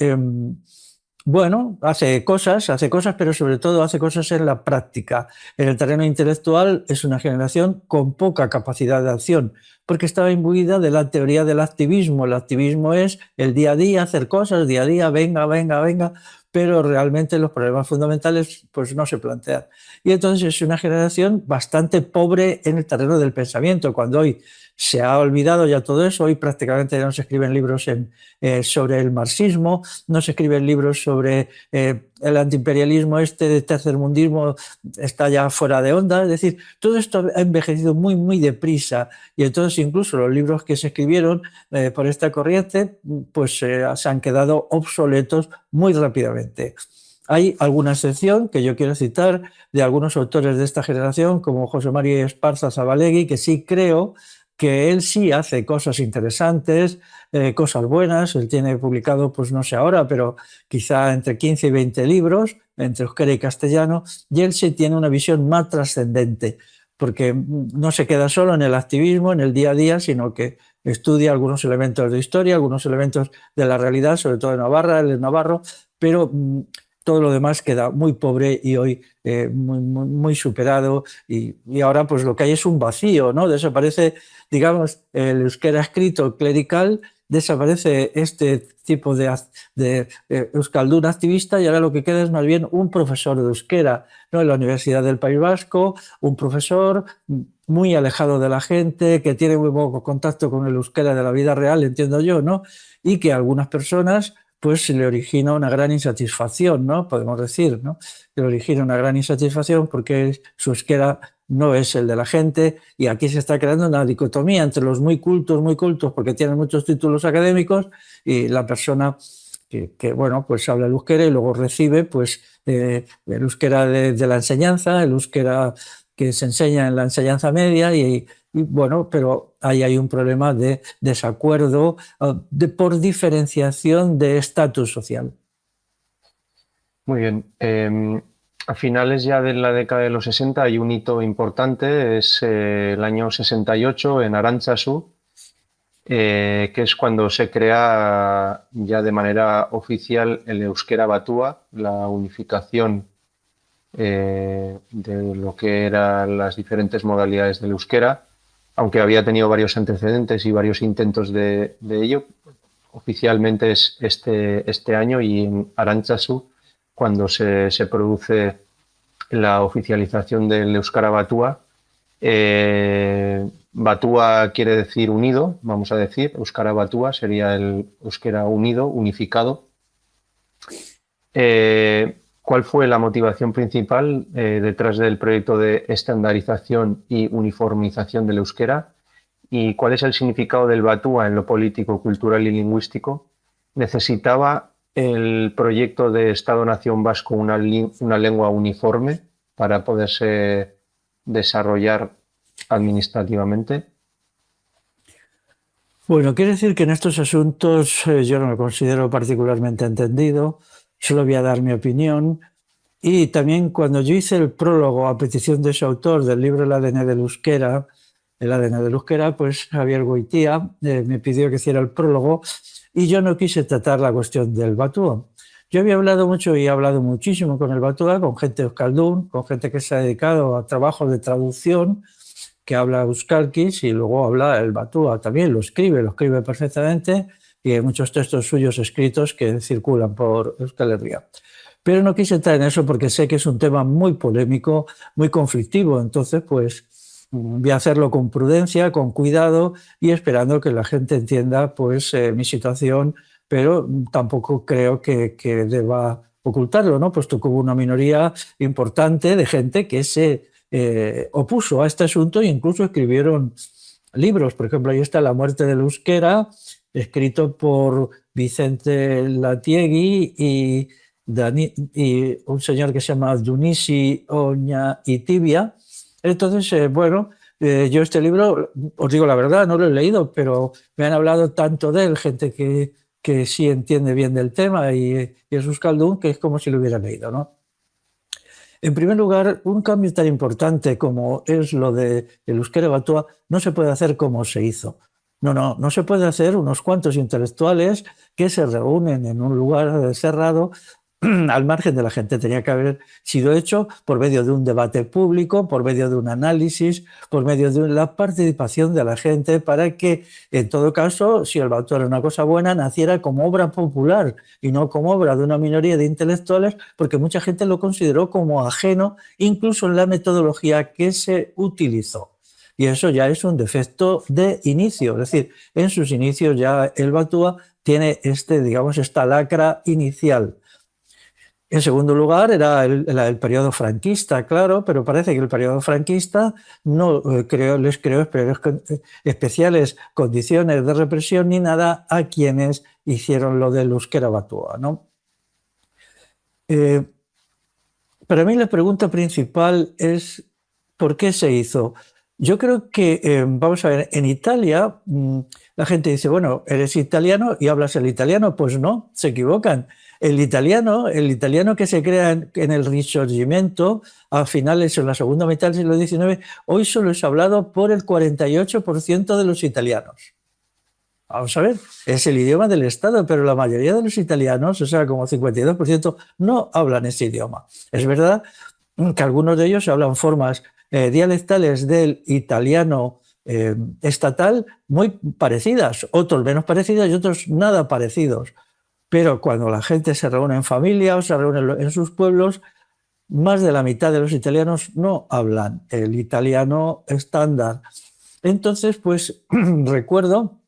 bueno, hace cosas, pero sobre todo hace cosas en la práctica. En el terreno intelectual es una generación con poca capacidad de acción, porque estaba imbuida de la teoría del activismo. El activismo es el día a día, hacer cosas, día a día, venga, venga, venga, pero realmente los problemas fundamentales pues no se plantean. Y entonces es una generación bastante pobre en el terreno del pensamiento, cuando hoy se ha olvidado ya todo eso. Hoy prácticamente no se escriben libros sobre el marxismo, no se escriben libros sobre el antiimperialismo de tercermundismo, está ya fuera de onda. Es decir, todo esto ha envejecido muy, muy deprisa, y entonces incluso los libros que se escribieron por esta corriente pues se han quedado obsoletos muy rápidamente. Hay alguna excepción que yo quiero citar de algunos autores de esta generación, como José María Esparza Zabalegui, que sí creo que él sí hace cosas interesantes, cosas buenas. Él tiene publicado, pues no sé ahora, pero quizá entre 15 y 20 libros, entre euskera y castellano, y él sí tiene una visión más trascendente, porque no se queda solo en el activismo, en el día a día, sino que estudia algunos elementos de historia, algunos elementos de la realidad, sobre todo de Navarra, él es navarro, pero todo lo demás queda muy pobre y hoy muy superado, y ahora pues lo que hay es un vacío, ¿no? Desaparece, digamos, el euskera escrito clerical, desaparece este tipo de euskaldun activista, y ahora lo que queda es más bien un profesor de euskera, ¿no? En la Universidad del País Vasco, un profesor muy alejado de la gente, que tiene muy poco contacto con el euskera de la vida real, entiendo yo, ¿no? Y que algunas personas pues le origina una gran insatisfacción, ¿no? Podemos decir, ¿no? Le origina una gran insatisfacción porque su euskera no es el de la gente, y aquí se está creando una dicotomía entre los muy cultos, porque tienen muchos títulos académicos, y la persona que bueno, pues habla el euskera y luego recibe pues el euskera de la enseñanza, el euskera que se enseña en la enseñanza media, y bueno, pero ahí hay un problema de desacuerdo por diferenciación de estatus social. Muy bien. A finales ya de la década de los 60 hay un hito importante, es el año 68 en Arantzazu, que es cuando se crea ya de manera oficial el euskera batua, la unificación de lo que eran las diferentes modalidades del euskera, aunque había tenido varios antecedentes y varios intentos de ello. Oficialmente es este año, y en Arantzazu cuando se produce la oficialización del euskara batua. Batua quiere decir unido, vamos a decir. Euskara batua sería el euskera unido, unificado. ¿Cuál fue la motivación principal detrás del proyecto de estandarización y uniformización del euskera? ¿Y cuál es el significado del batua en lo político, cultural y lingüístico? ¿Necesitaba el proyecto de Estado-Nación vasco una lengua uniforme para poderse desarrollar administrativamente? Bueno, quiere decir que en estos asuntos yo no me considero particularmente entendido, solo voy a dar mi opinión. Y también cuando yo hice el prólogo a petición de su autor del libro El ADN del euskera, pues Javier Goitia me pidió que hiciera el prólogo, y yo no quise tratar la cuestión del batua. Yo había hablado mucho y he hablado muchísimo con el batua, con gente de euskaldun, con gente que se ha dedicado a trabajos de traducción, que habla euskalkiz, y luego habla el batua también, lo escribe perfectamente, y hay muchos textos suyos escritos que circulan por Euskal Herria. Pero no quise entrar en eso porque sé que es un tema muy polémico, muy conflictivo. Entonces, pues voy a hacerlo con prudencia, con cuidado, y esperando que la gente entienda pues mi situación, pero tampoco creo que deba ocultarlo, ¿no? Puesto que hubo una minoría importante de gente que se opuso a este asunto, e incluso escribieron libros. Por ejemplo, ahí está La muerte del euskera, escrito por Vicente Latiegui y un señor que se llama Dunisi Oña y Tibia. Entonces, bueno, yo este libro, os digo la verdad, no lo he leído, pero me han hablado tanto de él, gente que sí entiende bien del tema, y es euskaldun, que es como si lo hubiera leído, ¿no? En primer lugar, un cambio tan importante como es lo del euskera batua no se puede hacer como se hizo. No se puede hacer unos cuantos intelectuales que se reúnen en un lugar cerrado al margen de la gente. Tenía que haber sido hecho por medio de un debate público, por medio de un análisis, por medio de la participación de la gente, para que, en todo caso, si el Batua era una cosa buena, naciera como obra popular y no como obra de una minoría de intelectuales, porque mucha gente lo consideró como ajeno, incluso en la metodología que se utilizó. Y eso ya es un defecto de inicio, es decir, en sus inicios ya el Batua tiene esta lacra inicial. En segundo lugar, era el periodo franquista, claro, pero parece que el periodo franquista no les creó especiales condiciones de represión ni nada a quienes hicieron lo del euskera batua, ¿no? Para mí la pregunta principal es ¿por qué se hizo? Yo creo que, vamos a ver, en Italia la gente dice, bueno, ¿eres italiano y hablas el italiano? Pues no, se equivocan. El italiano que se crea en el Risorgimento a finales, en la segunda mitad del siglo XIX, hoy solo es hablado por el 48% de los italianos. Vamos a ver, es el idioma del Estado, pero la mayoría de los italianos, o sea, como 52%, no hablan ese idioma. Es verdad que algunos de ellos hablan formas dialectales del italiano estatal muy parecidas, otros menos parecidas y otros nada parecidos. Pero cuando la gente se reúne en familia o se reúne en sus pueblos, más de la mitad de los italianos no hablan el italiano estándar. Entonces, pues recuerdo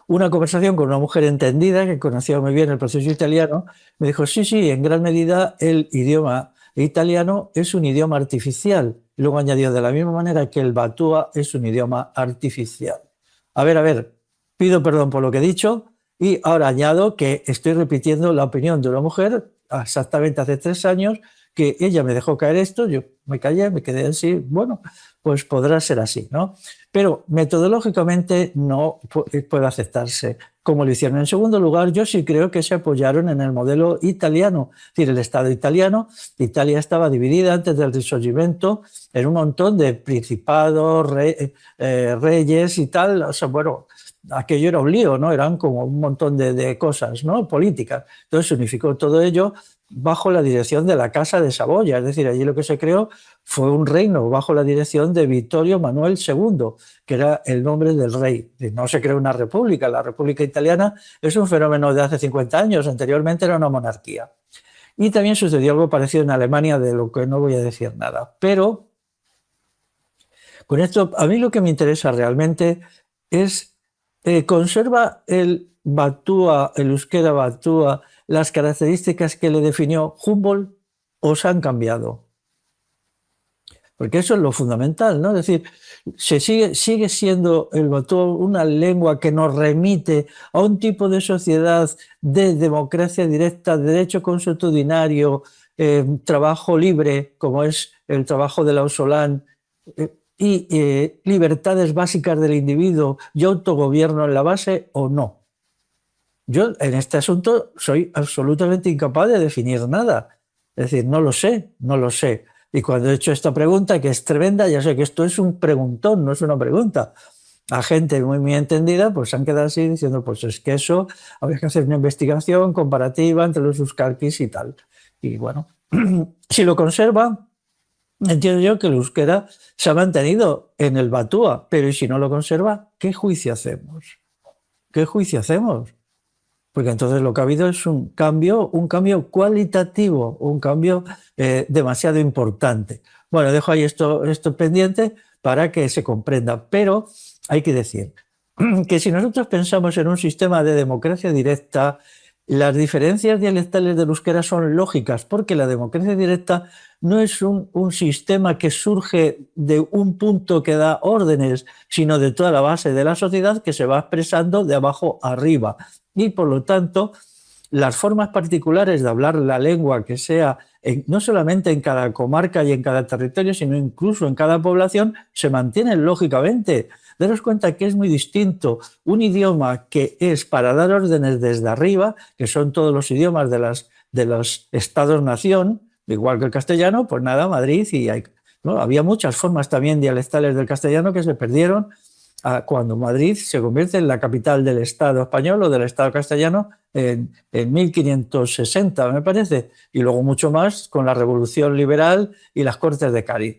una conversación con una mujer entendida que conocía muy bien el proceso italiano. Me dijo, sí, en gran medida el idioma italiano es un idioma artificial. Y luego añadió, de la misma manera que el batua es un idioma artificial. A ver, pido perdón por lo que he dicho. Y ahora añado que estoy repitiendo la opinión de una mujer exactamente hace 3 años, que ella me dejó caer esto, yo me callé, me quedé así, bueno, pues podrá ser así, ¿no? Pero metodológicamente no puede aceptarse como lo hicieron. En segundo lugar, yo sí creo que se apoyaron en el modelo italiano, es decir, el Estado italiano. Italia estaba dividida antes del Risorgimento en un montón de principados, reyes y tal, o sea, bueno, aquello era un lío, ¿no? Eran como un montón de cosas, ¿no? Políticas. Entonces se unificó todo ello bajo la dirección de la Casa de Saboya, es decir, allí lo que se creó fue un reino bajo la dirección de Vittorio Manuel II, que era el nombre del rey. No se creó una república, la República Italiana es un fenómeno de hace 50 años, anteriormente era una monarquía. Y también sucedió algo parecido en Alemania, de lo que no voy a decir nada. Pero con esto, a mí lo que me interesa realmente es ¿conserva el batua, el euskera batua, las características que le definió Humboldt o se han cambiado? Porque eso es lo fundamental, ¿no? Es decir, sigue siendo el batua una lengua que nos remite a un tipo de sociedad de democracia directa, derecho consuetudinario, trabajo libre, como es el trabajo de Lausolán, y libertades básicas del individuo y autogobierno en la base, o no. Yo en este asunto soy absolutamente incapaz de definir nada. Es decir, no lo sé. Y cuando he hecho esta pregunta, que es tremenda, ya sé que esto es un preguntón, no es una pregunta. A gente muy entendida, pues se han quedado así diciendo, pues es que eso habría que hacer una investigación comparativa entre los euskalkis y tal. Y bueno, si lo conserva, entiendo yo que el euskera se ha mantenido en el batua, pero ¿y si no lo conserva? ¿Qué juicio hacemos? Porque entonces lo que ha habido es un cambio cualitativo, un cambio demasiado importante. Bueno, dejo ahí esto pendiente para que se comprenda, pero hay que decir que si nosotros pensamos en un sistema de democracia directa, Las diferencias dialectales del euskera son lógicas porque la democracia directa no es un sistema que surge de un punto que da órdenes, sino de toda la base de la sociedad que se va expresando de abajo arriba. Y por lo tanto, las formas particulares de hablar la lengua que sea, no solamente en cada comarca y en cada territorio, sino incluso en cada población, se mantienen lógicamente. Daros cuenta que es muy distinto un idioma que es para dar órdenes desde arriba, que son todos los idiomas de los estados-nación, igual que el castellano, pues nada, Madrid, ¿no? Había muchas formas también dialectales del castellano que se perdieron cuando Madrid se convierte en la capital del Estado español o del Estado castellano en 1560, me parece, y luego mucho más con la Revolución Liberal y las Cortes de Cádiz.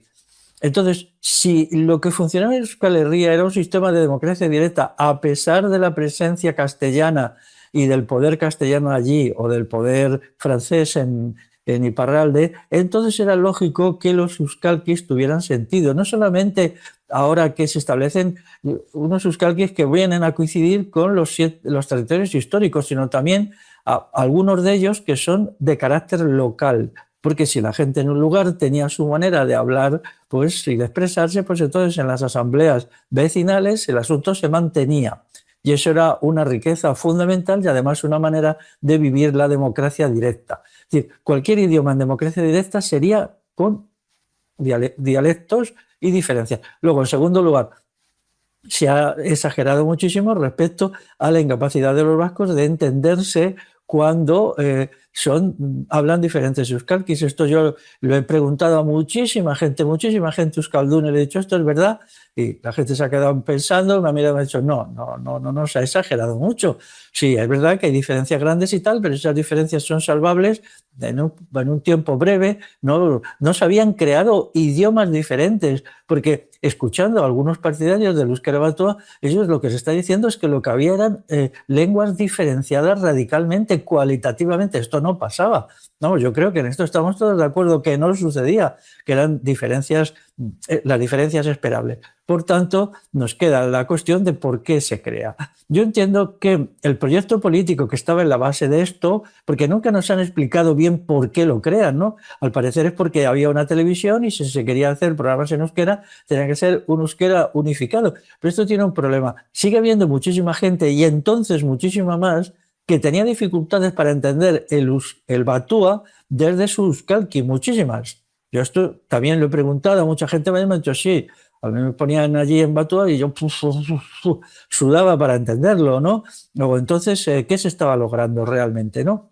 Entonces, si lo que funcionaba en Euskal Herria era un sistema de democracia directa, a pesar de la presencia castellana y del poder castellano allí o del poder francés en Iparralde, entonces era lógico que los euskalkis tuvieran sentido. No solamente ahora que se establecen unos euskalkis que vienen a coincidir con los territorios históricos, sino también algunos de ellos que son de carácter local. Porque si la gente en un lugar tenía su manera de hablar pues, y de expresarse, pues entonces en las asambleas vecinales el asunto se mantenía. Y eso era una riqueza fundamental y además una manera de vivir la democracia directa. Es decir, cualquier idioma en democracia directa sería con dialectos y diferencias. Luego, en segundo lugar, se ha exagerado muchísimo respecto a la incapacidad de los vascos de entenderse cuando hablan diferentes euskalkis. Esto yo lo he preguntado a muchísima gente euskalduna, le he dicho, ¿esto es verdad? Y la gente se ha quedado pensando, me ha mirado y me ha dicho, no, se ha exagerado mucho. Sí, es verdad que hay diferencias grandes y tal, pero esas diferencias son salvables en un tiempo breve. No se habían creado idiomas diferentes, porque escuchando a algunos partidarios del euskera batua, ellos lo que se está diciendo es que lo que había eran lenguas diferenciadas radicalmente, cualitativamente. Esto no pasaba. No, yo creo que en esto estamos todos de acuerdo, que no sucedía, que eran diferencias, las diferencias esperables. Por tanto, nos queda la cuestión de por qué se crea. Yo entiendo que el proyecto político que estaba en la base de esto, porque nunca nos han explicado bien por qué lo crean, ¿no? Al parecer es porque había una televisión y si se quería hacer programas en euskera, tenía que ser un euskera unificado. Pero esto tiene un problema. Sigue habiendo muchísima gente y entonces muchísima más que tenía dificultades para entender el batúa desde su euskalki, muchísimas. Yo esto también lo he preguntado a mucha gente, me ha dicho sí. A mí me ponían allí en Batua y yo sudaba para entenderlo, ¿no? Luego, entonces, ¿qué se estaba logrando realmente, no?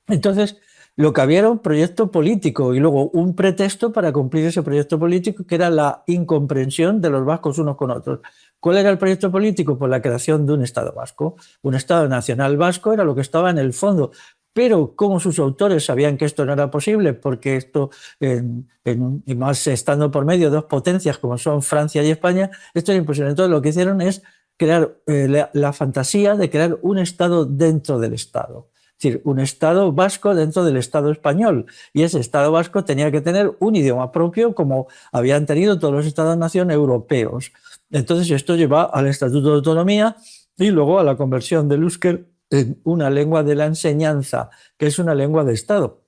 Entonces, lo que había era un proyecto político y luego un pretexto para cumplir ese proyecto político, que era la incomprensión de los vascos unos con otros. ¿Cuál era el proyecto político? Pues la creación de un Estado vasco. Un Estado nacional vasco era lo que estaba en el fondo. Pero como sus autores sabían que esto no era posible, porque esto, y más estando por medio de dos potencias como son Francia y España, esto era imposible. Entonces lo que hicieron es crear la fantasía de crear un Estado dentro del Estado. Es decir, un Estado vasco dentro del Estado español. Y ese Estado vasco tenía que tener un idioma propio como habían tenido todos los Estados-nación europeos. Entonces esto lleva al Estatuto de Autonomía y luego a la conversión del euskera en una lengua de la enseñanza, que es una lengua de Estado,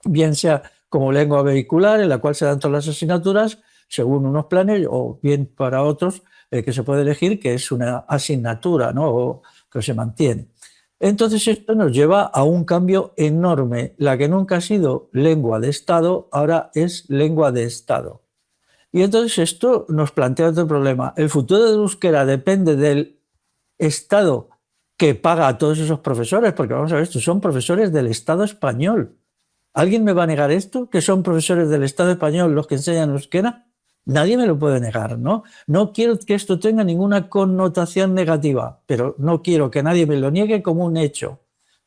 bien sea como lengua vehicular en la cual se dan todas las asignaturas según unos planes, o bien para otros que se puede elegir que es una asignatura, ¿no? O que se mantiene. Entonces esto nos lleva a un cambio enorme. La que nunca ha sido lengua de Estado ahora es lengua de Estado. Y entonces esto nos plantea otro problema. El futuro del euskera depende del Estado que paga a todos esos profesores, porque vamos a ver, estos son profesores del Estado español. ¿Alguien me va a negar esto? ¿Que son profesores del Estado español los que enseñan euskera? Nadie me lo puede negar, ¿no? No quiero que esto tenga ninguna connotación negativa, pero no quiero que nadie me lo niegue como un hecho.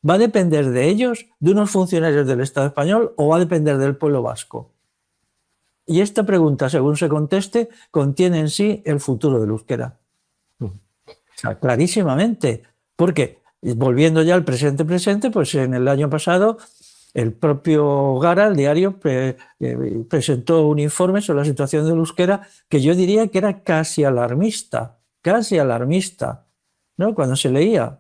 ¿Va a depender de ellos, de unos funcionarios del Estado español, o va a depender del pueblo vasco? Y esta pregunta, según se conteste, contiene en sí el futuro del euskera. O sea, clarísimamente. Porque, volviendo ya al presente, pues en el año pasado el propio Gara, el diario, presentó un informe sobre la situación del euskera que yo diría que era casi alarmista, ¿no? Cuando se leía.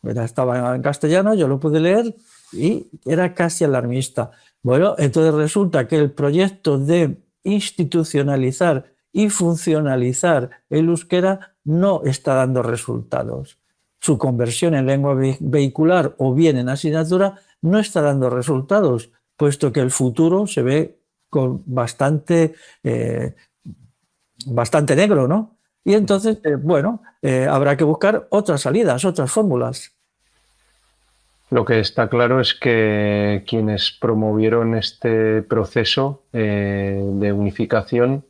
estaba en castellano, yo lo pude leer y era casi alarmista. Bueno, entonces resulta que el proyecto de institucionalizar y funcionalizar el euskera no está dando resultados. Su conversión en lengua vehicular o bien en asignatura no está dando resultados, puesto que el futuro se ve con bastante negro, ¿no? Y entonces, habrá que buscar otras salidas, otras fórmulas. Lo que está claro es que quienes promovieron este proceso de unificación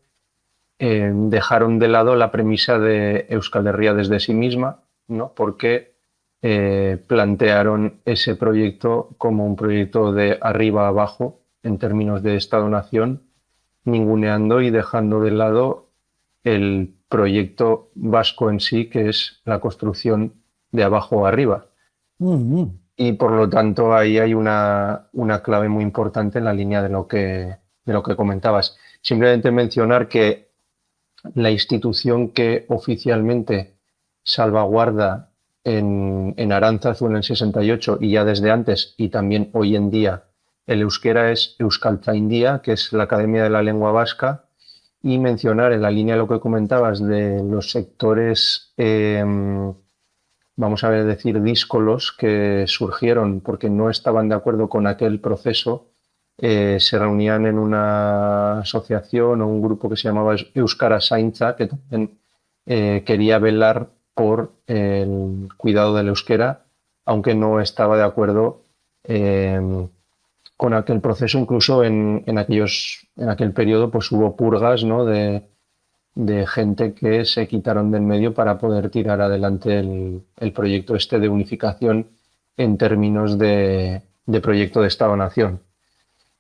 dejaron de lado la premisa de Euskal Herria desde sí misma, ¿no? Porque plantearon ese proyecto como un proyecto de arriba a abajo en términos de Estado-Nación, ninguneando y dejando de lado el proyecto vasco en sí, que es la construcción de abajo a arriba. Y por lo tanto ahí hay una clave muy importante en la línea de lo que comentabas. Simplemente mencionar que la institución que oficialmente salvaguarda en Aránzazu en el 68 y ya desde antes y también hoy en día el euskera es Euskaltzaindia, que es la Academia de la Lengua Vasca, y mencionar en la línea de lo que comentabas de los sectores vamos a decir, díscolos que surgieron porque no estaban de acuerdo con aquel proceso, se reunían en una asociación o un grupo que se llamaba Euskara Zaintza, que también quería velar por el cuidado del euskera, aunque no estaba de acuerdo con aquel proceso. Incluso en aquel periodo pues hubo purgas, ¿no?, de gente que se quitaron del medio para poder tirar adelante el proyecto este de unificación en términos de proyecto de Estado-Nación.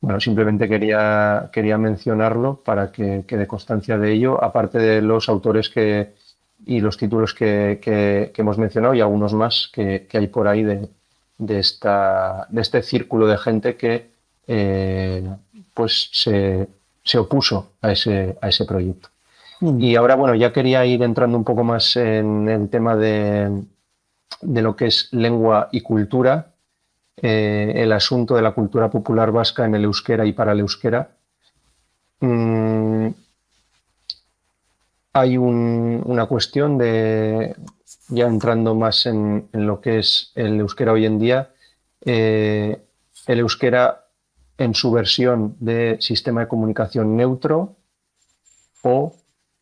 Bueno, simplemente quería mencionarlo para que quede constancia de ello, aparte de los autores y los títulos que hemos mencionado y algunos más que hay por ahí de este círculo de gente que pues se opuso a ese proyecto. Y ahora, bueno, ya quería ir entrando un poco más en el tema de lo que es lengua y cultura, el asunto de la cultura popular vasca en el euskera y para el euskera. Hay una cuestión ya entrando más en lo que es el euskera hoy en día, el euskera en su versión de sistema de comunicación neutro o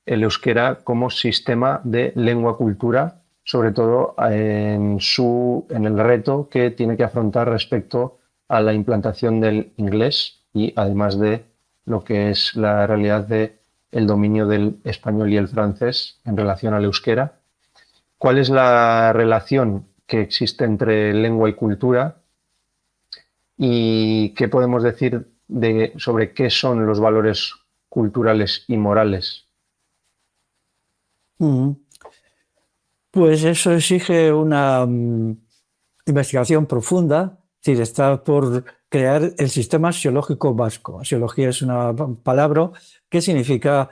el euskera como sistema de lengua-cultura, sobre todo en el reto que tiene que afrontar respecto a la implantación del inglés y además de lo que es la realidad del dominio del español y el francés en relación al euskera. ¿Cuál es la relación que existe entre lengua y cultura? ¿Y qué podemos decir sobre qué son los valores culturales y morales? Pues eso exige una investigación profunda, es decir, está por crear el sistema axiológico vasco. Axiología es una palabra que significa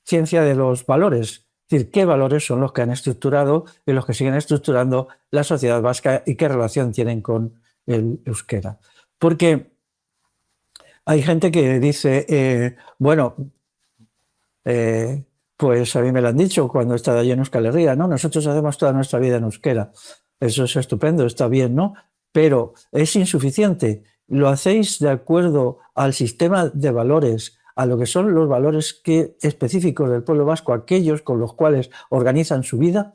ciencia de los valores, es decir, qué valores son los que han estructurado y los que siguen estructurando la sociedad vasca y qué relación tienen con el euskera. Porque hay gente que dice, pues a mí me lo han dicho cuando he estado allí en Euskal Herria, ¿no? Nosotros hacemos toda nuestra vida en euskera. Eso es estupendo, está bien, ¿no? Pero es insuficiente. Lo hacéis de acuerdo al sistema de valores, a lo que son los valores específicos del pueblo vasco, aquellos con los cuales organizan su vida,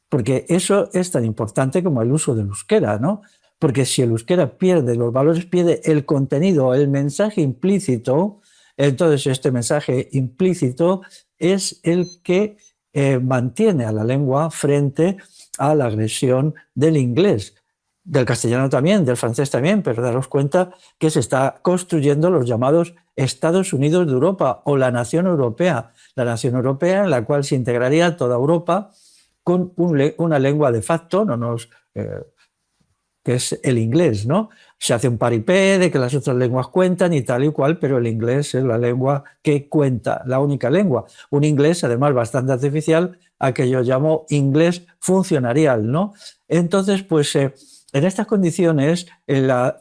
porque eso es tan importante como el uso del euskera, ¿no? Porque si el euskera pierde los valores, pierde el contenido, el mensaje implícito, entonces este mensaje implícito es el que mantiene a la lengua frente a la agresión del inglés, del castellano también, del francés también, pero daros cuenta que se está construyendo los llamados Estados Unidos de Europa o la nación europea en la cual se integraría toda Europa con una lengua de facto, que es el inglés, ¿no? Se hace un paripé de que las otras lenguas cuentan y tal y cual, pero el inglés es la lengua que cuenta, la única lengua. Un inglés, además, bastante artificial, a que yo llamo inglés funcionarial, ¿no? Entonces, pues en estas condiciones, la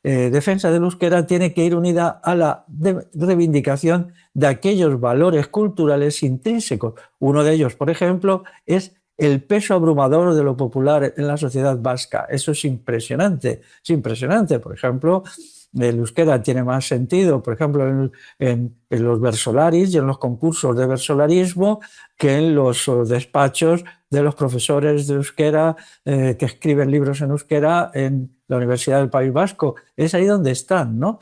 defensa del euskera tiene que ir unida a la reivindicación de aquellos valores culturales intrínsecos. Uno de ellos, por ejemplo, es el peso abrumador de lo popular en la sociedad vasca. Eso es impresionante, es impresionante. Por ejemplo, el euskera tiene más sentido, por ejemplo, en los versolaris y en los concursos de versolarismo que en los despachos de los profesores de euskera que escriben libros en euskera en la Universidad del País Vasco. Es ahí donde están, ¿no?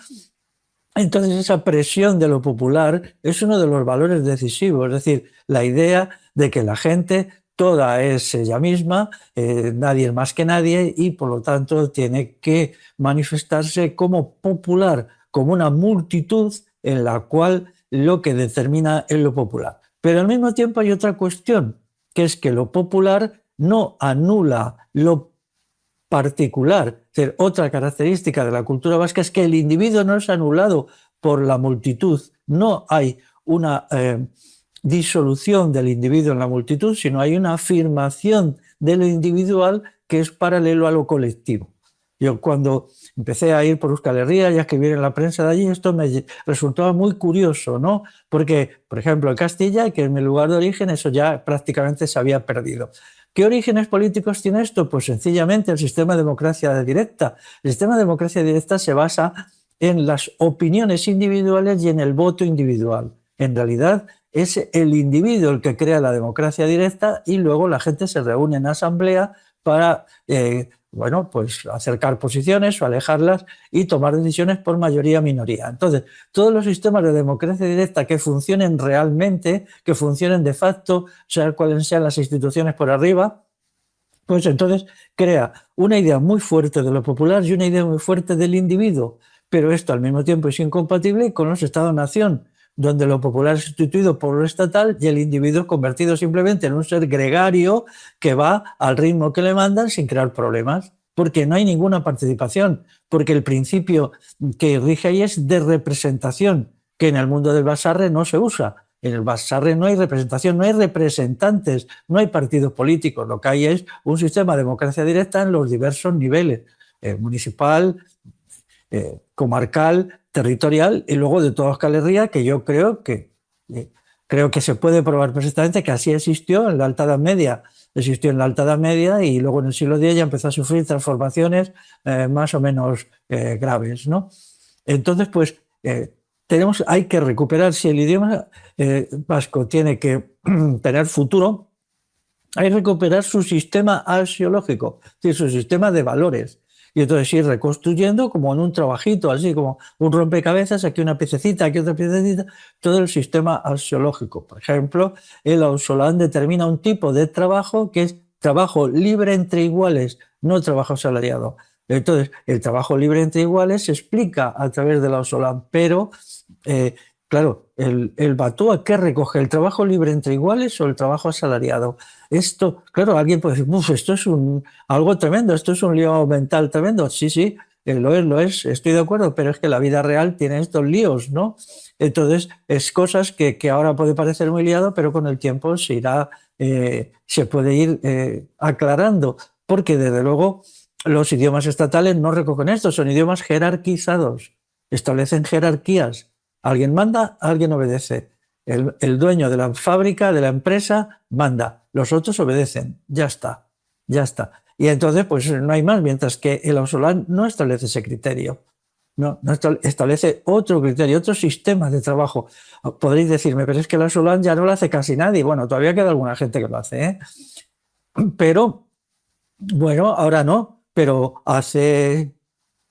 Entonces, esa presión de lo popular es uno de los valores decisivos, es decir, la idea de que la gente toda es ella misma, nadie es más que nadie y por lo tanto tiene que manifestarse como popular, como una multitud en la cual lo que determina es lo popular. Pero al mismo tiempo hay otra cuestión, que es que lo popular no anula lo particular. Es decir, otra característica de la cultura vasca es que el individuo no es anulado por la multitud, no hay una disolución del individuo en la multitud, sino hay una afirmación de lo individual que es paralelo a lo colectivo. Yo cuando empecé a ir por Euskal Herria y a escribir en la prensa de allí, esto me resultaba muy curioso, ¿no? Porque, por ejemplo, en Castilla, que es mi lugar de origen, eso ya prácticamente se había perdido. ¿Qué orígenes políticos tiene esto? Pues sencillamente el sistema de democracia directa. El sistema de democracia directa se basa en las opiniones individuales y en el voto individual. En realidad, es el individuo el que crea la democracia directa y luego la gente se reúne en asamblea para pues acercar posiciones o alejarlas y tomar decisiones por mayoría-minoría. Entonces, todos los sistemas de democracia directa que funcionen realmente, que funcionen de facto, sea cuáles sean las instituciones por arriba, pues entonces crea una idea muy fuerte de lo popular y una idea muy fuerte del individuo. Pero esto al mismo tiempo es incompatible con los Estados-nación, donde lo popular es sustituido por lo estatal y el individuo es convertido simplemente en un ser gregario que va al ritmo que le mandan sin crear problemas, porque no hay ninguna participación, porque el principio que rige ahí es de representación, que en el mundo del Basarre no se usa. En el Basarre no hay representación, no hay representantes, no hay partidos políticos. Lo que hay es un sistema de democracia directa en los diversos niveles, municipal, comarcal, territorial y luego de toda Euskal Herria, que yo creo que se puede probar perfectamente que así existió en la Alta Edad Media. Existió en la Alta Edad Media y luego en el siglo X ya empezó a sufrir transformaciones más o menos graves, ¿no? Entonces, pues hay que recuperar, si el idioma vasco tiene que tener futuro, hay que recuperar su sistema axiológico, es decir, su sistema de valores. Y entonces ir reconstruyendo como en un trabajito, así como un rompecabezas, aquí una piececita, aquí otra piececita, todo el sistema axiológico. Por ejemplo, el Auzolan determina un tipo de trabajo que es trabajo libre entre iguales, no trabajo asalariado. Entonces, el trabajo libre entre iguales se explica a través del Auzolan, pero claro, el Batua, ¿qué recoge? ¿El trabajo libre entre iguales o el trabajo asalariado? Esto, claro, alguien puede decir, esto es algo tremendo, esto es un lío mental tremendo. Sí, lo es, estoy de acuerdo, pero es que la vida real tiene estos líos, ¿no? Entonces, es cosas que ahora puede parecer muy liado, pero con el tiempo se puede ir aclarando, porque desde luego los idiomas estatales no recogen esto, son idiomas jerarquizados, establecen jerarquías. Alguien manda, alguien obedece. El dueño de la fábrica, de la empresa, manda. Los otros obedecen. Ya está. Y entonces, pues no hay más, mientras que el Auzolan no establece ese criterio. No establece otro criterio, otro sistema de trabajo. Podréis decirme, pero es que el Auzolan ya no lo hace casi nadie. Bueno, todavía queda alguna gente que lo hace, ¿eh? Pero, bueno, ahora no. Pero hace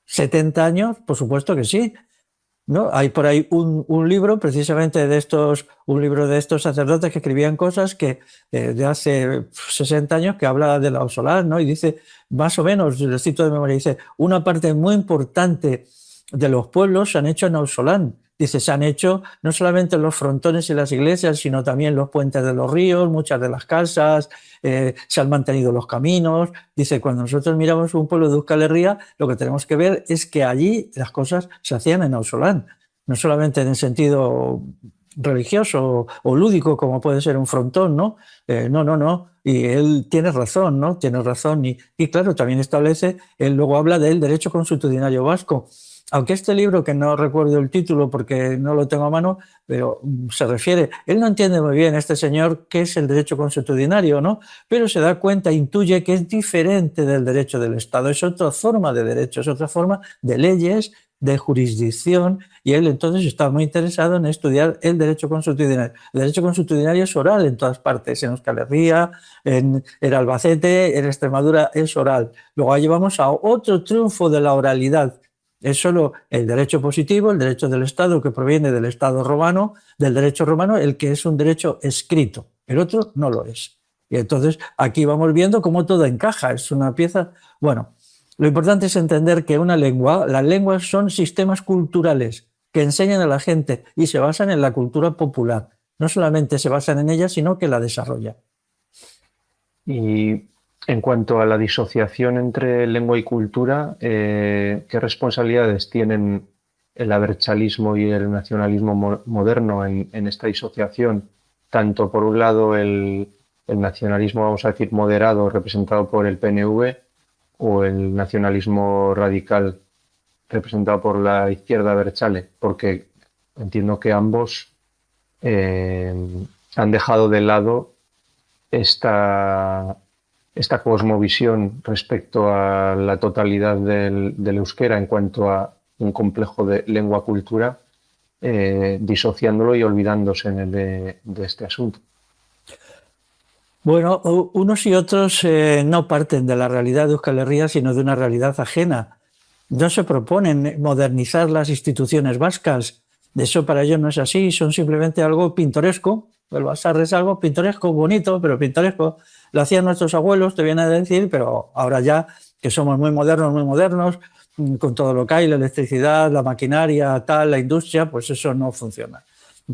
70 años, por supuesto que sí. ¿No? Hay por ahí un libro precisamente un libro de estos sacerdotes que escribían cosas que de hace 60 años que habla del Auzolan, ¿no? Y dice, más o menos, el cito de memoria, dice, una parte muy importante de los pueblos se han hecho en Auzolan. Dice, se han hecho no solamente los frontones y las iglesias, sino también los puentes de los ríos, muchas de las casas, se han mantenido los caminos. Dice, cuando nosotros miramos un pueblo de Euskal Herria, lo que tenemos que ver es que allí las cosas se hacían en Auzolan, no solamente en el sentido religioso o lúdico como puede ser un frontón, ¿no? No. Y él tiene razón, ¿no? Tiene razón. Y claro, también establece, él luego habla del derecho consuetudinario vasco. Aunque este libro, que no recuerdo el título porque no lo tengo a mano, pero se refiere, él no entiende muy bien, este señor, qué es el derecho consuetudinario, ¿no? Pero se da cuenta, intuye que es diferente del derecho del Estado, es otra forma de derecho, es otra forma de leyes, de jurisdicción, y él entonces está muy interesado en estudiar el derecho consuetudinario. El derecho consuetudinario es oral en todas partes, en Euskal Herria, en Albacete, en Extremadura es oral. Luego ahí vamos a otro triunfo de la oralidad. Es solo el derecho positivo, el derecho del Estado, que proviene del Estado romano, del derecho romano, el que es un derecho escrito. El otro no lo es. Y entonces aquí vamos viendo cómo todo encaja. Es una pieza. Bueno, lo importante es entender que las lenguas son sistemas culturales que enseñan a la gente y se basan en la cultura popular. No solamente se basan en ella, sino que la desarrollan. Y en cuanto a la disociación entre lengua y cultura, ¿qué responsabilidades tienen el abertzalismo y el nacionalismo moderno en esta disociación? Tanto por un lado el nacionalismo, vamos a decir, moderado, representado por el PNV, o el nacionalismo radical, representado por la izquierda abertzale, porque entiendo que ambos han dejado de lado esta cosmovisión respecto a la totalidad del euskera en cuanto a un complejo de lengua-cultura, disociándolo y olvidándose de este asunto. Bueno, unos y otros no parten de la realidad de Euskal Herria, sino de una realidad ajena. No se proponen modernizar las instituciones vascas. De eso para ellos no es así, son simplemente algo pintoresco. El Basar es algo pintoresco, bonito, pero pintoresco. Lo hacían nuestros abuelos, te vienen a decir, pero ahora ya que somos muy modernos, con todo lo que hay, la electricidad, la maquinaria, tal, la industria, pues eso no funciona.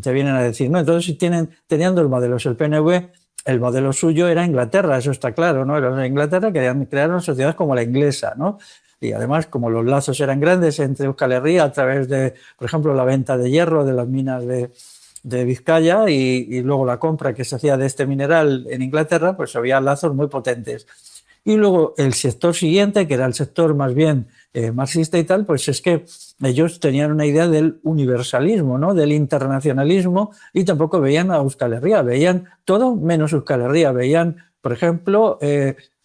Te vienen a decir, ¿no? Entonces, tenían dos modelos. El PNV, el modelo suyo era Inglaterra, eso está claro, ¿no? Era Inglaterra, querían crear una sociedad como la inglesa, ¿no? Y además, como los lazos eran grandes entre Euskal Herria a través de, por ejemplo, la venta de hierro de las minas de Vizcaya y luego la compra que se hacía de este mineral en Inglaterra, pues había lazos muy potentes. Y luego el sector siguiente, que era el sector más bien marxista y tal, pues es que ellos tenían una idea del universalismo, ¿no? Del internacionalismo, y tampoco veían a Euskal Herria, veían todo menos Euskal Herria, veían, por ejemplo,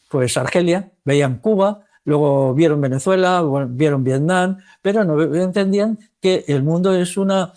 pues Argelia, veían Cuba, luego vieron Venezuela, vieron Vietnam, pero no entendían que el mundo es una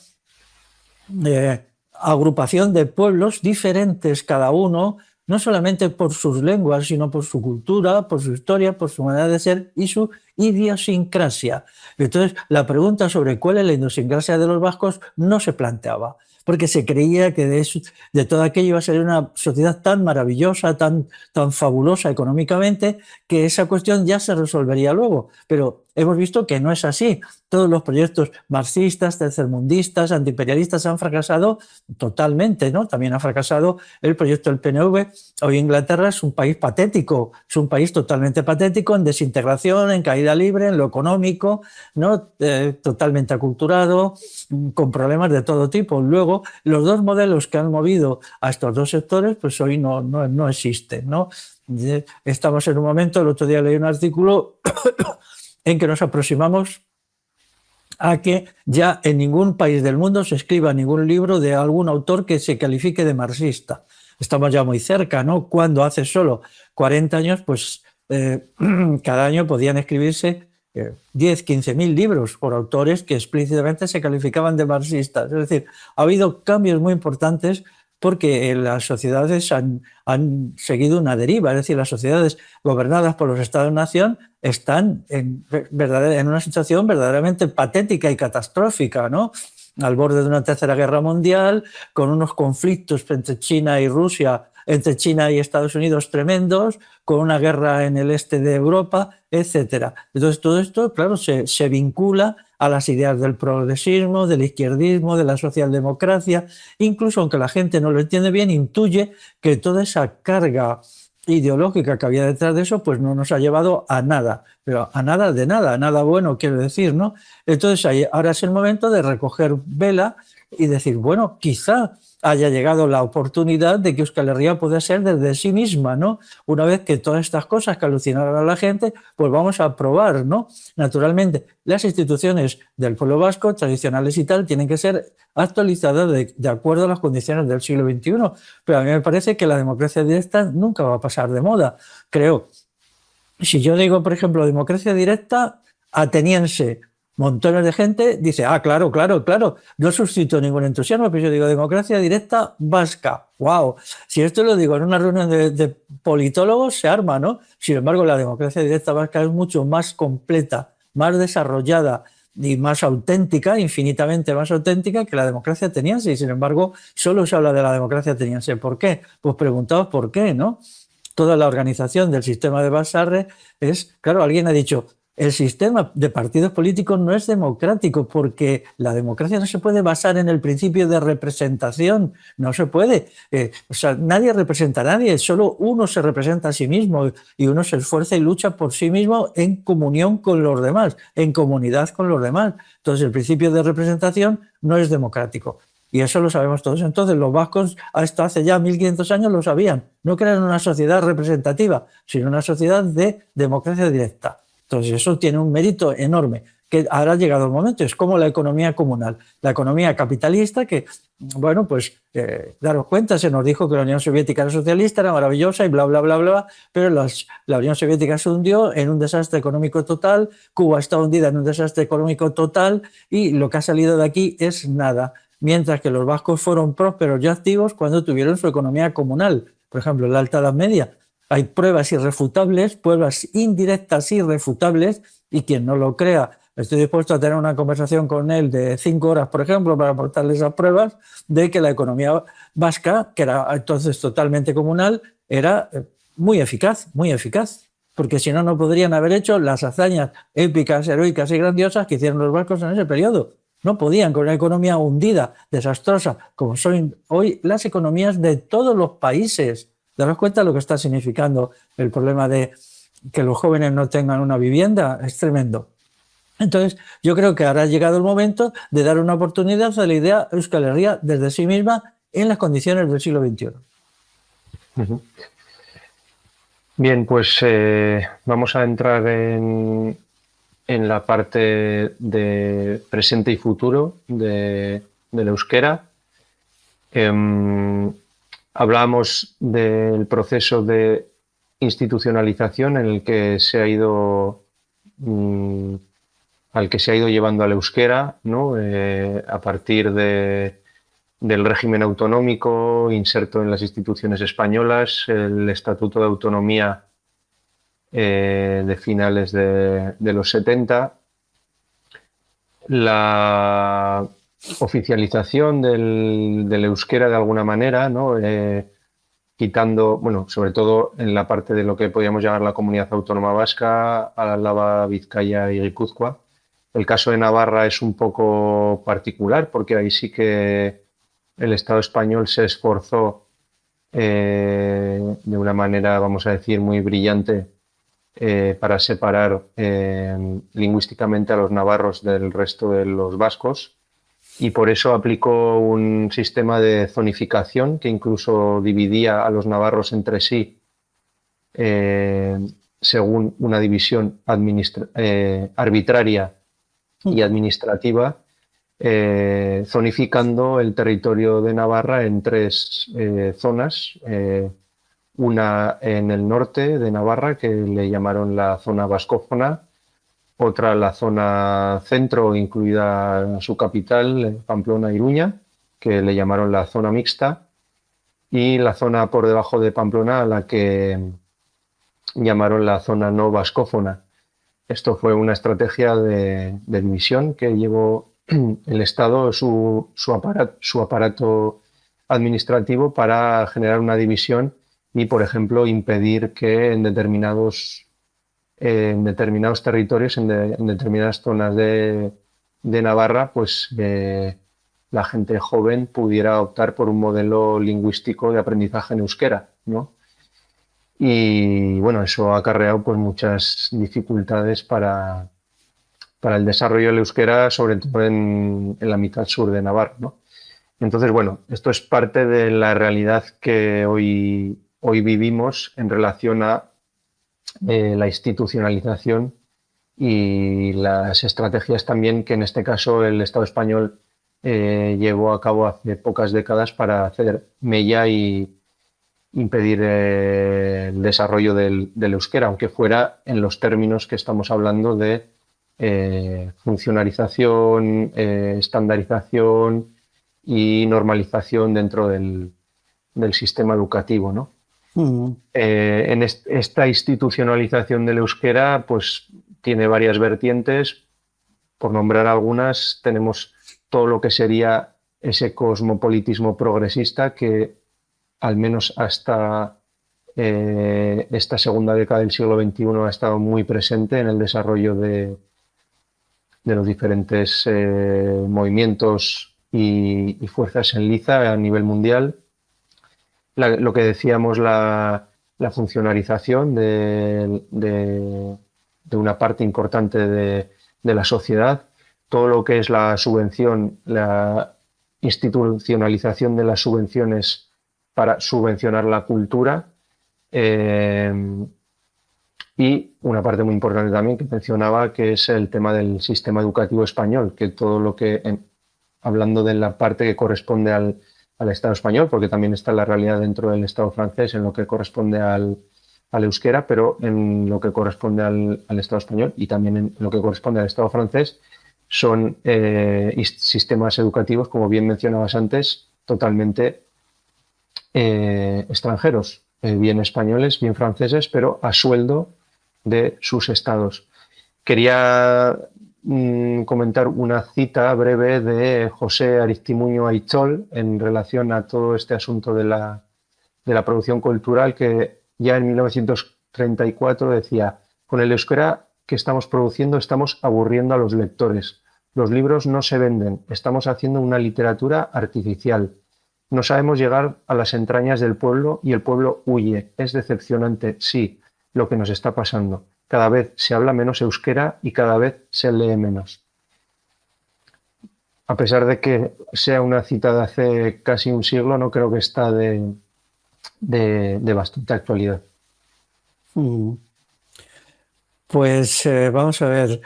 agrupación de pueblos diferentes cada uno, no solamente por sus lenguas, sino por su cultura, por su historia, por su manera de ser y su idiosincrasia. Entonces, la pregunta sobre cuál es la idiosincrasia de los vascos no se planteaba, porque se creía que de todo aquello iba a ser una sociedad tan maravillosa, tan fabulosa económicamente, que esa cuestión ya se resolvería luego. Pero hemos visto que no es así. Todos los proyectos marxistas, tercermundistas, antiimperialistas han fracasado totalmente, ¿no? También ha fracasado el proyecto del PNV. Hoy Inglaterra es un país patético, es un país totalmente patético en desintegración, en caída libre, en lo económico, ¿no? Totalmente aculturado, con problemas de todo tipo. Luego, los dos modelos que han movido a estos dos sectores, pues hoy no existen, ¿no? Estamos en un momento, el otro día leí un artículo en que nos aproximamos a que ya en ningún país del mundo se escriba ningún libro de algún autor que se califique de marxista. Estamos ya muy cerca, ¿no? Cuando hace solo 40 años, pues cada año podían escribirse 10, 15.000 libros por autores que explícitamente se calificaban de marxistas. Es decir, ha habido cambios muy importantes porque las sociedades han seguido una deriva, es decir, las sociedades gobernadas por los Estados-nación están en una situación verdaderamente patética y catastrófica, ¿no? Al borde de una tercera guerra mundial, con unos conflictos entre China y Rusia, entre China y Estados Unidos tremendos, con una guerra en el este de Europa, etc. Entonces, todo esto, claro, se vincula a las ideas del progresismo, del izquierdismo, de la socialdemocracia. Incluso aunque la gente no lo entiende bien, intuye que toda esa carga ideológica que había detrás de eso, pues no nos ha llevado a nada, pero a nada de nada, a nada bueno, quiero decir, ¿no? Entonces ahora es el momento de recoger vela y decir, bueno, quizá haya llegado la oportunidad de que Euskal Herria pueda ser desde sí misma, ¿no? Una vez que todas estas cosas que alucinaron a la gente, pues vamos a probar, ¿no? Naturalmente, las instituciones del pueblo vasco, tradicionales y tal, tienen que ser actualizadas de acuerdo a las condiciones del siglo XXI, pero a mí me parece que la democracia directa nunca va a pasar de moda. Creo, si yo digo, por ejemplo, democracia directa ateniense, montones de gente dice, claro, no suscito ningún entusiasmo, pero yo digo democracia directa vasca. ¡Wow! Si esto lo digo en una reunión de politólogos, se arma, ¿no? Sin embargo, la democracia directa vasca es mucho más completa, más desarrollada y más auténtica, infinitamente más auténtica que la democracia ateniense. Y sin embargo, solo se habla de la democracia ateniense. ¿Por qué? Pues preguntaos por qué, ¿no? Toda la organización del sistema de Bassarre es, claro, alguien ha dicho, el sistema de partidos políticos no es democrático porque la democracia no se puede basar en el principio de representación, no se puede. O sea, nadie representa a nadie, solo uno se representa a sí mismo y uno se esfuerza y lucha por sí mismo en comunión con los demás, en comunidad con los demás. Entonces, el principio de representación no es democrático. Y eso lo sabemos todos. Entonces, los vascos hasta hace ya 1500 años lo sabían. No crean una sociedad representativa, sino una sociedad de democracia directa. Entonces, eso tiene un mérito enorme, que ahora ha llegado el momento. Es como la economía comunal, la economía capitalista que, bueno, pues, daros cuenta, se nos dijo que la Unión Soviética era socialista, era maravillosa y bla, bla, bla, bla, pero la Unión Soviética se hundió en un desastre económico total, Cuba está hundida en un desastre económico total y lo que ha salido de aquí es nada. Mientras que los vascos fueron prósperos y activos cuando tuvieron su economía comunal. Por ejemplo, en la Alta Edad Media hay pruebas irrefutables, pruebas indirectas irrefutables, y quien no lo crea, estoy dispuesto a tener una conversación con él de 5 horas, por ejemplo, para aportarle esas pruebas de que la economía vasca, que era entonces totalmente comunal, era muy eficaz, porque si no, no podrían haber hecho las hazañas épicas, heroicas y grandiosas que hicieron los vascos en ese periodo. No podían, con una economía hundida, desastrosa, como son hoy las economías de todos los países. Daros cuenta de lo que está significando el problema de que los jóvenes no tengan una vivienda, es tremendo. Entonces, yo creo que ahora ha llegado el momento de dar una oportunidad a la idea Euskal Herria desde sí misma en las condiciones del siglo XXI. Bien, pues vamos a entrar en la parte de presente y futuro del euskera. Hablábamos del proceso de institucionalización en el que se ha ido al que se ha ido llevando al euskera, ¿no? A partir del régimen autonómico inserto en las instituciones españolas, el Estatuto de Autonomía de finales de los 70, la oficialización del euskera de alguna manera, ¿no? Quitando, bueno, sobre todo en la parte de lo que podríamos llamar la comunidad autónoma vasca, Álava, Vizcaya y Guipúzcoa. El caso de Navarra es un poco particular porque ahí sí que el Estado español se esforzó de una manera, vamos a decir, muy brillante para separar lingüísticamente a los navarros del resto de los vascos, y por eso aplicó un sistema de zonificación que incluso dividía a los navarros entre sí según una división arbitraria y administrativa, zonificando el territorio de Navarra en 3 zonas. Una en el norte de Navarra, que le llamaron la zona vascófona, otra la zona centro, incluida su capital, Pamplona, Iruña, que le llamaron la zona mixta, y la zona por debajo de Pamplona, a la que llamaron la zona no vascófona. Esto fue una estrategia de división que llevó el Estado, su aparato administrativo, para generar una división y, por ejemplo, impedir que en determinados territorios, en determinadas zonas de Navarra, pues la gente joven pudiera optar por un modelo lingüístico de aprendizaje en euskera, ¿no? Y bueno, eso ha acarreado pues muchas dificultades para el desarrollo del euskera, sobre todo en la mitad sur de Navarra, ¿no? Entonces, bueno, esto es parte de la realidad que hoy vivimos en relación a la institucionalización y las estrategias también que en este caso el Estado español llevó a cabo hace pocas décadas para hacer mella y impedir el desarrollo del euskera, aunque fuera en los términos que estamos hablando de funcionarización, estandarización y normalización dentro del sistema educativo, ¿no? En esta institucionalización del euskera, pues tiene varias vertientes. Por nombrar algunas, tenemos todo lo que sería ese cosmopolitismo progresista que, al menos hasta esta segunda década del siglo XXI, ha estado muy presente en el desarrollo de los diferentes movimientos y fuerzas en liza a nivel mundial. Lo que decíamos, la funcionarización de una parte importante de la sociedad, todo lo que es la subvención, la institucionalización de las subvenciones para subvencionar la cultura, y una parte muy importante también que mencionaba, que es el tema del sistema educativo español, que todo lo que, hablando de la parte que corresponde al Estado español, porque también está la realidad dentro del Estado francés en lo que corresponde al euskera, pero en lo que corresponde al Estado español y también en lo que corresponde al Estado francés, son sistemas educativos, como bien mencionabas antes, totalmente extranjeros, bien españoles, bien franceses, pero a sueldo de sus estados. Quería comentar una cita breve de José Aristimuño Aichol en relación a todo este asunto de la producción cultural, que ya en 1934 decía: con el euskera que estamos produciendo estamos aburriendo a los lectores. Los libros no se venden, estamos haciendo una literatura artificial. No sabemos llegar a las entrañas del pueblo y el pueblo huye. Es decepcionante, sí, lo que nos está pasando. Cada vez se habla menos euskera y cada vez se lee menos. A pesar de que sea una cita de hace casi un siglo, no creo que está de bastante actualidad. Pues vamos a ver,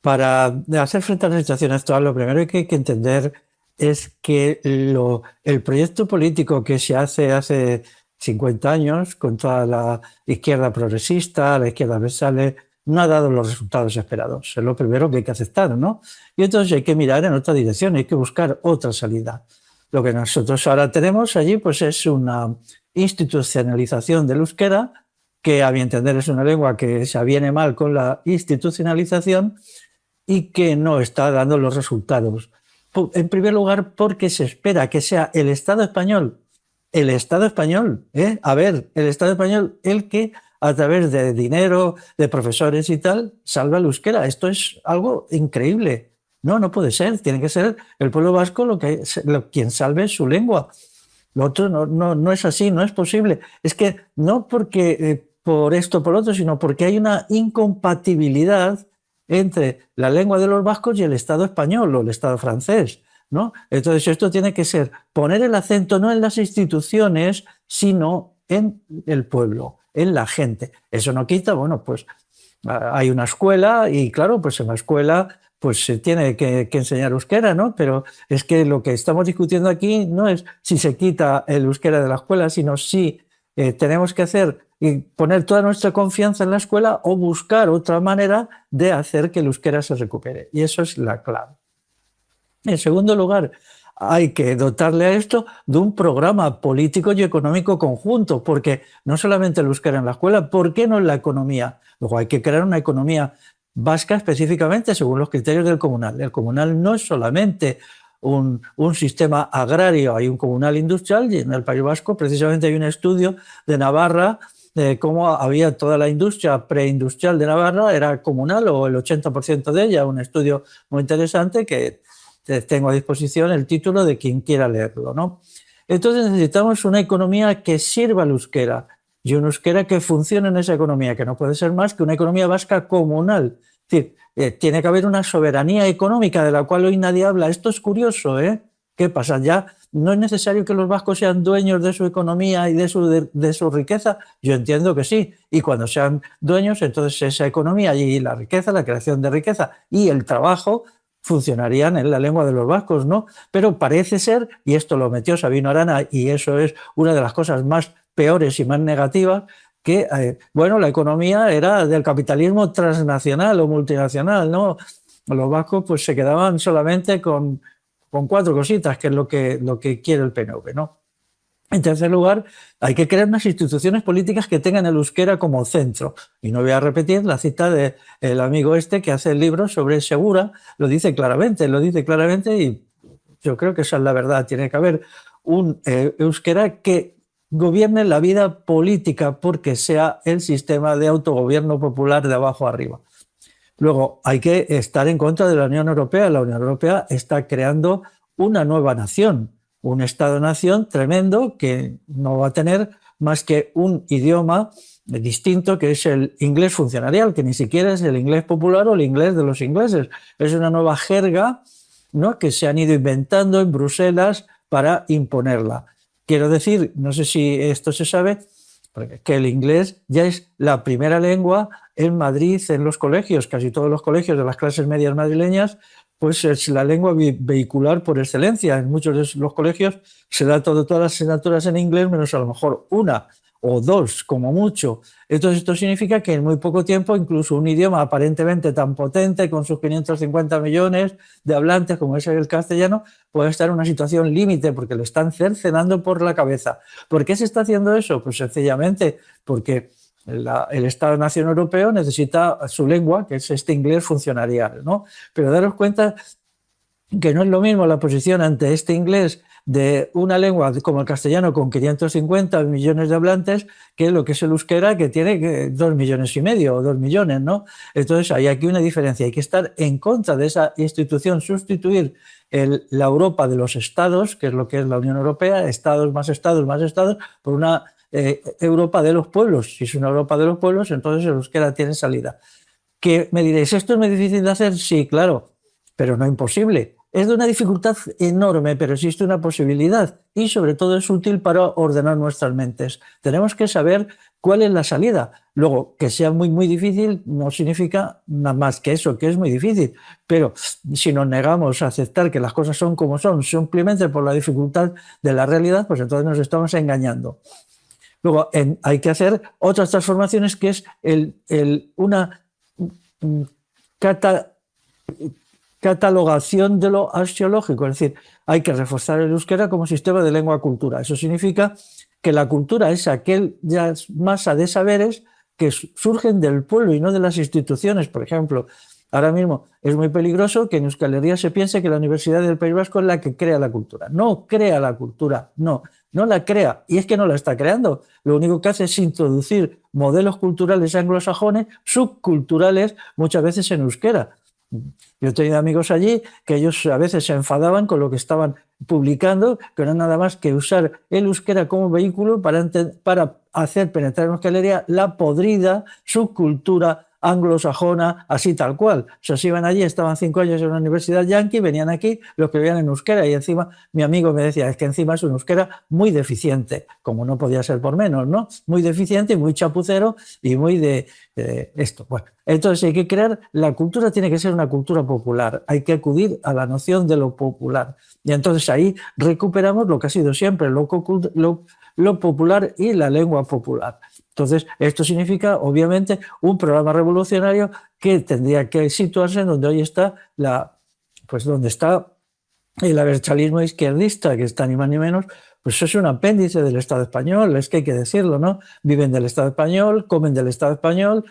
para hacer frente a la situación actual, lo primero que hay que entender es que el proyecto político que se hace 50 años con toda la izquierda progresista, la izquierda versale, no ha dado los resultados esperados. Es lo primero que hay que aceptar, ¿no? Y entonces hay que mirar en otra dirección, hay que buscar otra salida. Lo que nosotros ahora tenemos allí pues es una institucionalización del euskera, que a mi entender es una lengua que se aviene mal con la institucionalización y que no está dando los resultados. En primer lugar, porque se espera que sea el Estado español, el Estado español el que a través de dinero, de profesores y tal, salva el euskera. Esto es algo increíble. No puede ser. Tiene que ser el pueblo vasco quien salve su lengua. Lo otro no es así, no es posible. Es que no porque por esto o por lo otro, sino porque hay una incompatibilidad entre la lengua de los vascos y el Estado español o el Estado francés, ¿no? Entonces esto tiene que ser poner el acento no en las instituciones, sino en el pueblo, en la gente. Eso no quita, bueno, pues hay una escuela y claro, pues en la escuela pues se tiene que enseñar euskera, ¿no? Pero es que lo que estamos discutiendo aquí no es si se quita el euskera de la escuela, sino si tenemos que hacer y poner toda nuestra confianza en la escuela o buscar otra manera de hacer que el euskera se recupere. Y eso es la clave. En segundo lugar, hay que dotarle a esto de un programa político y económico conjunto, porque no solamente el euskera en la escuela, ¿por qué no en la economía? Luego hay que crear una economía vasca específicamente según los criterios del comunal. El comunal no es solamente un sistema agrario, hay un comunal industrial, y en el País Vasco precisamente hay un estudio de Navarra de cómo había toda la industria preindustrial de Navarra, era comunal o el 80% de ella, un estudio muy interesante que tengo a disposición el título de quien quiera leerlo, ¿no? Entonces necesitamos una economía que sirva al euskera y un euskera que funcione en esa economía, que no puede ser más que una economía vasca comunal. Es decir, tiene que haber una soberanía económica de la cual hoy nadie habla. Esto es curioso, ¿eh? ¿Qué pasa? Ya no es necesario que los vascos sean dueños de su economía y de su riqueza. Yo entiendo que sí. Y cuando sean dueños, entonces esa economía y la riqueza, la creación de riqueza y el trabajo funcionarían en la lengua de los vascos, ¿no? Pero parece ser, y esto lo metió Sabino Arana, y eso es una de las cosas más peores y más negativas, que, bueno, la economía era del capitalismo transnacional o multinacional, ¿no? Los vascos pues se quedaban solamente con 4 cositas, que es lo que quiere el PNV, ¿no? En tercer lugar, hay que crear unas instituciones políticas que tengan el euskera como centro. Y no voy a repetir la cita del amigo este que hace el libro sobre Segura, lo dice claramente y yo creo que esa es la verdad. Tiene que haber un euskera que gobierne la vida política porque sea el sistema de autogobierno popular de abajo arriba. Luego, hay que estar en contra de la Unión Europea. La Unión Europea está creando una nueva nación, un Estado-nación tremendo que no va a tener más que un idioma distinto, que es el inglés funcionarial, que ni siquiera es el inglés popular o el inglés de los ingleses. Es una nueva jerga, ¿no?, que se han ido inventando en Bruselas para imponerla. Quiero decir, no sé si esto se sabe, que el inglés ya es la primera lengua en Madrid, en los colegios, casi todos los colegios de las clases medias madrileñas, pues es la lengua vehicular por excelencia. En muchos de los colegios se da todas las asignaturas en inglés, menos a lo mejor una o dos, como mucho. Entonces, esto significa que en muy poco tiempo, incluso un idioma aparentemente tan potente, con sus 550 millones de hablantes, como es el castellano, puede estar en una situación límite, porque le están cercenando por la cabeza. ¿Por qué se está haciendo eso? Pues sencillamente porque el Estado-Nación Europeo necesita su lengua, que es este inglés funcionarial, ¿no? Pero daros cuenta que no es lo mismo la posición ante este inglés de una lengua como el castellano con 550 millones de hablantes que lo que es el euskera, que tiene 2,5 millones o 2 millones, ¿no? Entonces hay aquí una diferencia. Hay que estar en contra de esa institución, sustituir la Europa de los estados, que es lo que es la Unión Europea, estados, por una Europa de los pueblos. Si es una Europa de los pueblos, entonces el euskera tiene salida. ¿Que me diréis, esto es muy difícil de hacer? Sí, claro, pero no imposible. Es de una dificultad enorme, pero existe una posibilidad y sobre todo es útil para ordenar nuestras mentes. Tenemos que saber cuál es la salida. Luego, que sea muy, muy difícil no significa nada más que eso, que es muy difícil. Pero si nos negamos a aceptar que las cosas son como son, simplemente por la dificultad de la realidad, pues entonces nos estamos engañando. Luego, hay que hacer otras transformaciones, que es una catalogación de lo axiológico, es decir, hay que reforzar el euskera como sistema de lengua-cultura. Eso significa que la cultura es aquella masa de saberes que surgen del pueblo y no de las instituciones. Por ejemplo, ahora mismo es muy peligroso que en Euskal Herria se piense que la Universidad del País Vasco es la que crea la cultura. No crea la cultura, no la crea, y es que no la está creando. Lo único que hace es introducir modelos culturales anglosajones, subculturales, muchas veces en euskera. Yo he tenido amigos allí que ellos a veces se enfadaban con lo que estaban publicando, que no era nada más que usar el euskera como vehículo para hacer penetrar en Euskal Herria la podrida subcultura anglosajona, así tal cual. O sea, se iban allí, estaban 5 años en una universidad yanqui, venían aquí, lo escribían en euskera, y encima mi amigo me decía, es que encima es un euskera muy deficiente, como no podía ser por menos, ¿no? Muy deficiente y muy chapucero y muy de esto. Bueno, entonces hay que crear, la cultura tiene que ser una cultura popular, hay que acudir a la noción de lo popular. Y entonces ahí recuperamos lo que ha sido siempre lo popular y la lengua popular. Entonces, esto significa, obviamente, un programa revolucionario que tendría que situarse en donde hoy está donde está el abertzalismo izquierdista, que está ni más ni menos, pues eso es un apéndice del Estado español, es que hay que decirlo, ¿no? Viven del Estado español, comen del Estado español,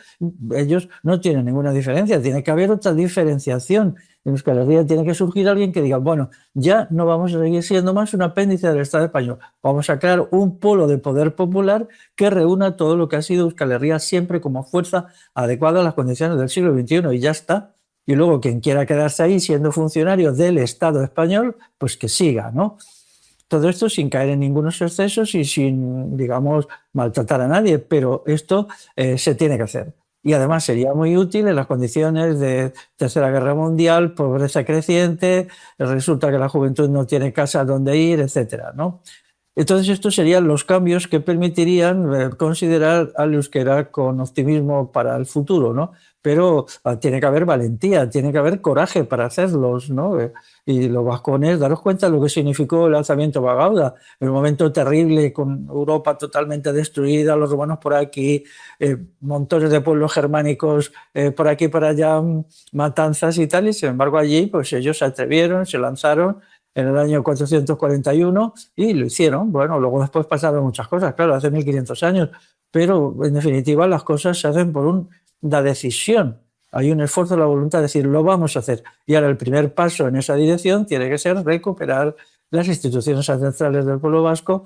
ellos no tienen ninguna diferencia, tiene que haber otra diferenciación. En Euskal Herria tiene que surgir alguien que diga, bueno, ya no vamos a seguir siendo más un apéndice del Estado español, vamos a crear un polo de poder popular que reúna todo lo que ha sido Euskal Herria siempre como fuerza adecuada a las condiciones del siglo XXI, y ya está. Y luego quien quiera quedarse ahí siendo funcionario del Estado español, pues que siga, ¿no? Todo esto sin caer en ningunos excesos y sin, digamos, maltratar a nadie, pero esto se tiene que hacer. y además sería muy útil en las condiciones de Tercera Guerra Mundial, pobreza creciente, resulta que la juventud no tiene casa donde ir, etcétera, ¿no? Entonces, estos serían los cambios que permitirían considerar al euskera con optimismo para el futuro, ¿no? Pero tiene que haber valentía, tiene que haber coraje para hacerlos, ¿no? Y los vascones, daros cuenta de lo que significó el alzamiento de Bagauda, en un momento terrible, con Europa totalmente destruida, los romanos por aquí, montones de pueblos germánicos por aquí y por allá, matanzas y tal, y sin embargo allí pues ellos se atrevieron, se lanzaron en el año 441 y lo hicieron. Bueno, luego después pasaron muchas cosas, claro, hace 1500 años, pero en definitiva las cosas se hacen por una decisión. Hay un esfuerzo de la voluntad de decir, lo vamos a hacer. Y ahora el primer paso en esa dirección tiene que ser recuperar las instituciones ancestrales del pueblo vasco,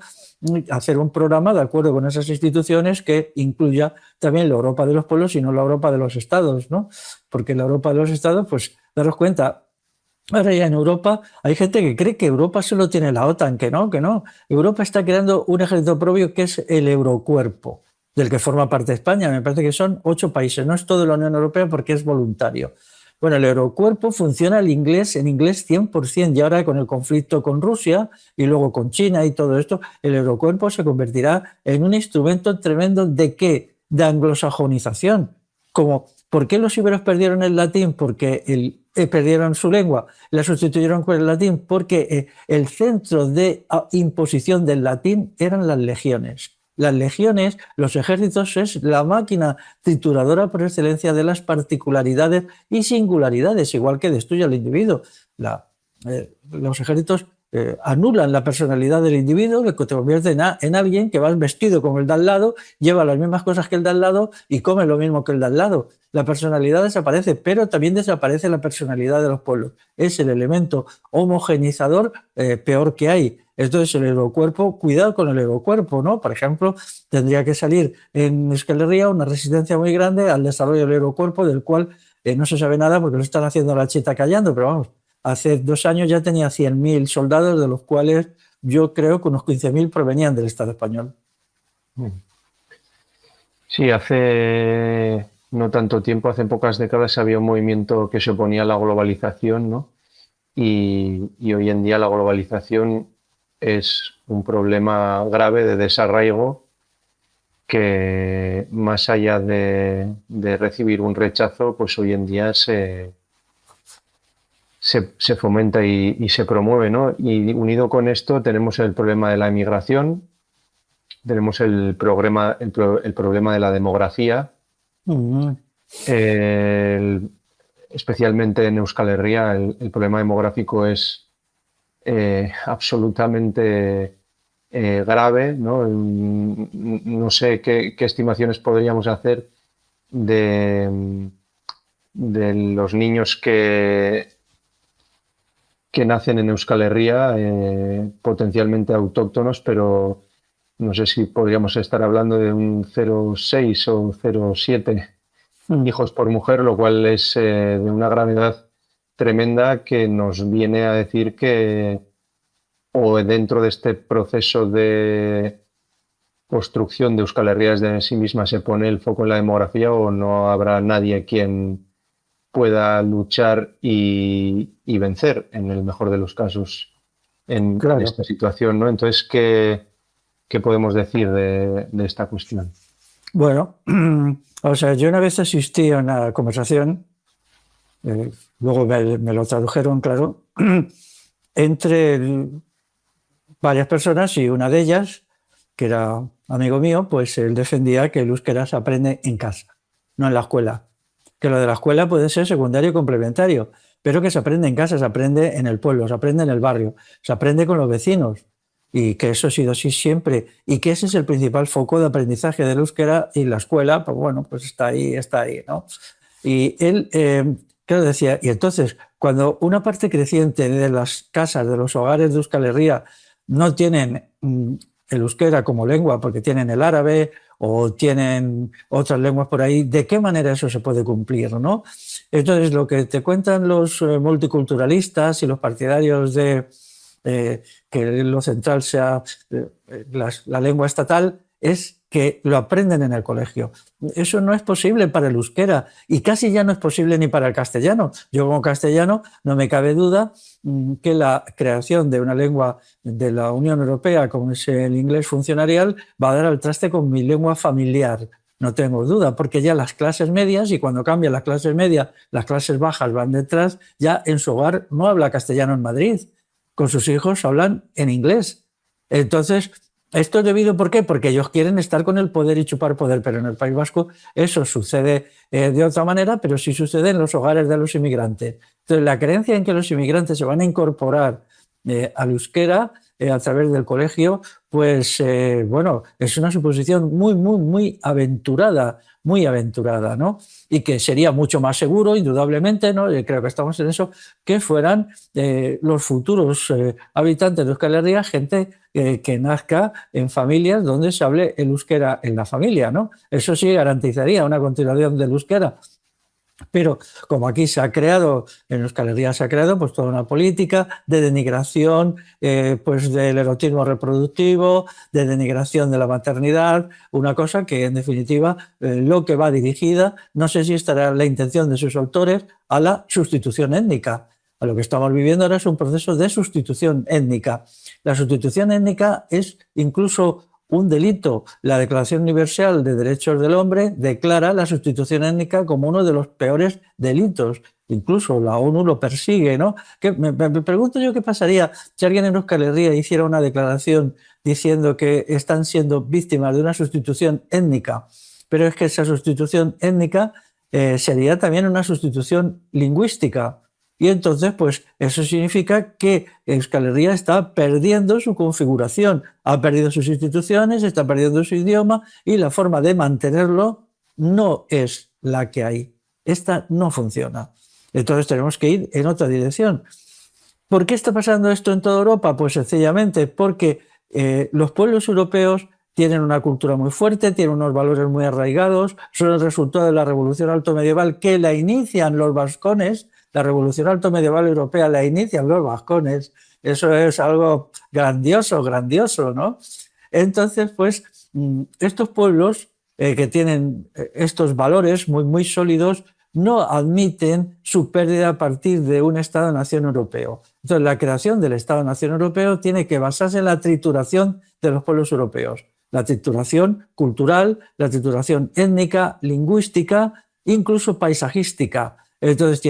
hacer un programa de acuerdo con esas instituciones que incluya también la Europa de los pueblos y no la Europa de los estados, ¿no? Porque la Europa de los estados, pues daros cuenta, ahora ya en Europa hay gente que cree que Europa solo tiene la OTAN, que no, que no. Europa está creando un ejército propio que es el Eurocuerpo, del que forma parte España. Me parece que son 8 países, no es toda la Unión Europea porque es voluntario. Bueno, el Eurocuerpo funciona en inglés 100%, y ahora con el conflicto con Rusia y luego con China y todo esto, el Eurocuerpo se convertirá en un instrumento tremendo ¿de qué? De anglosajonización. Como, ¿por qué los iberos perdieron el latín? Porque perdieron su lengua, la sustituyeron con el latín porque el centro de imposición del latín eran las legiones. Las legiones, los ejércitos, es la máquina trituradora por excelencia de las particularidades y singularidades, igual que destruye al individuo. Los ejércitos anulan la personalidad del individuo, que te convierte en alguien que vas vestido como el de al lado, lleva las mismas cosas que el de al lado y come lo mismo que el de al lado. La personalidad desaparece, pero también desaparece la personalidad de los pueblos. Es el elemento homogenizador peor que hay. Entonces el Eurocuerpo, cuidado con el Eurocuerpo, ¿no? Por ejemplo, tendría que salir en Euskal Herria una resistencia muy grande al desarrollo del Eurocuerpo, del cual no se sabe nada porque lo están haciendo la chita callando, pero vamos, hace 2 años ya tenía 100.000 soldados, de los cuales yo creo que unos 15.000 provenían del Estado español. Sí, hace no tanto tiempo, hace pocas décadas, había un movimiento que se oponía a la globalización, ¿no? Y hoy en día la globalización es un problema grave de desarraigo que, más allá de recibir un rechazo, pues hoy en día se fomenta y se promueve, ¿no? Y unido con esto tenemos el problema de la emigración, tenemos el problema de la demografía, especialmente en Euskal Herria el problema demográfico es absolutamente grave, ¿no? No sé qué estimaciones podríamos hacer de los niños que nacen en Euskal Herria, potencialmente autóctonos, pero no sé si podríamos estar hablando de un 0,6 o 0,7 hijos por mujer, lo cual es de una gravedad tremenda que nos viene a decir que o dentro de este proceso de construcción de Euskal Herria desde sí misma se pone el foco en la demografía o no habrá nadie quien pueda luchar y vencer, en el mejor de los casos, en esta situación, ¿no? Entonces, ¿qué podemos decir de esta cuestión? Bueno, o sea, yo una vez asistí a una conversación, luego me lo tradujeron, claro, entre varias personas, y una de ellas, que era amigo mío, pues él defendía que el euskera se aprende en casa, no en la escuela. Que lo de la escuela puede ser secundario y complementario, pero que se aprende en casa, se aprende en el pueblo, se aprende en el barrio, se aprende con los vecinos, y que eso ha sido así siempre, y que ese es el principal foco de aprendizaje del euskera, y la escuela, pues bueno, pues está ahí, ¿no? Y él, claro, decía, y entonces, cuando una parte creciente de las casas, de los hogares de Euskal Herria, no tienen el euskera como lengua porque tienen el árabe o tienen otras lenguas por ahí, ¿de qué manera eso se puede cumplir, no? Entonces, lo que te cuentan los multiculturalistas y los partidarios de que lo central sea la lengua estatal es que lo aprenden en el colegio. Eso no es posible para el euskera y casi ya no es posible ni para el castellano. Yo como castellano no me cabe duda que la creación de una lengua de la Unión Europea como es el inglés funcionarial va a dar al traste con mi lengua familiar. No tengo duda, porque ya las clases medias, y cuando cambian las clases medias, las clases bajas van detrás, ya en su hogar no habla castellano en Madrid. Con sus hijos hablan en inglés. Entonces, ¿esto es debido por qué? Porque ellos quieren estar con el poder y chupar poder, pero en el País Vasco eso sucede de otra manera, pero sí sucede en los hogares de los inmigrantes. Entonces, la creencia en que los inmigrantes se van a incorporar al euskera a través del colegio, pues bueno, es una suposición muy aventurada, ¿no? Y que sería mucho más seguro, indudablemente, ¿no? Creo que estamos en eso, que fueran los futuros habitantes de Euskal Herria gente que nazca en familias donde se hable el euskera en la familia, ¿no? Eso sí garantizaría una continuación del euskera. Pero como aquí se ha creado, en Euskal Herria se ha creado pues toda una política de denigración pues del erotismo reproductivo, de denigración de la maternidad, una cosa que en definitiva lo que va dirigida, no sé si estará la intención de sus autores, a la sustitución étnica. A lo que estamos viviendo ahora es un proceso de sustitución étnica. La sustitución étnica es incluso un delito. La Declaración Universal de Derechos del Hombre declara la sustitución étnica como uno de los peores delitos. Incluso la ONU lo persigue, ¿no? Me pregunto yo qué pasaría si alguien en Euskal Herria hiciera una declaración diciendo que están siendo víctimas de una sustitución étnica, pero es que esa sustitución étnica sería también una sustitución lingüística. Y entonces, pues eso significa que Euskal Herria está perdiendo su configuración, ha perdido sus instituciones, está perdiendo su idioma y la forma de mantenerlo no es la que hay. Esta no funciona. Entonces tenemos que ir en otra dirección. ¿Por qué está pasando esto en toda Europa? Pues sencillamente porque los pueblos europeos tienen una cultura muy fuerte, tienen unos valores muy arraigados, son el resultado de la revolución altomedieval que la inician los vascones. La revolución altomedieval europea la inician los vascones. Eso es algo grandioso, ¿no? Entonces, pues, estos pueblos que tienen estos valores muy sólidos no admiten su pérdida a partir de un Estado-nación europeo. Entonces, la creación del Estado-nación europeo tiene que basarse en la trituración de los pueblos europeos. La trituración cultural, la trituración étnica, lingüística, incluso paisajística. Entonces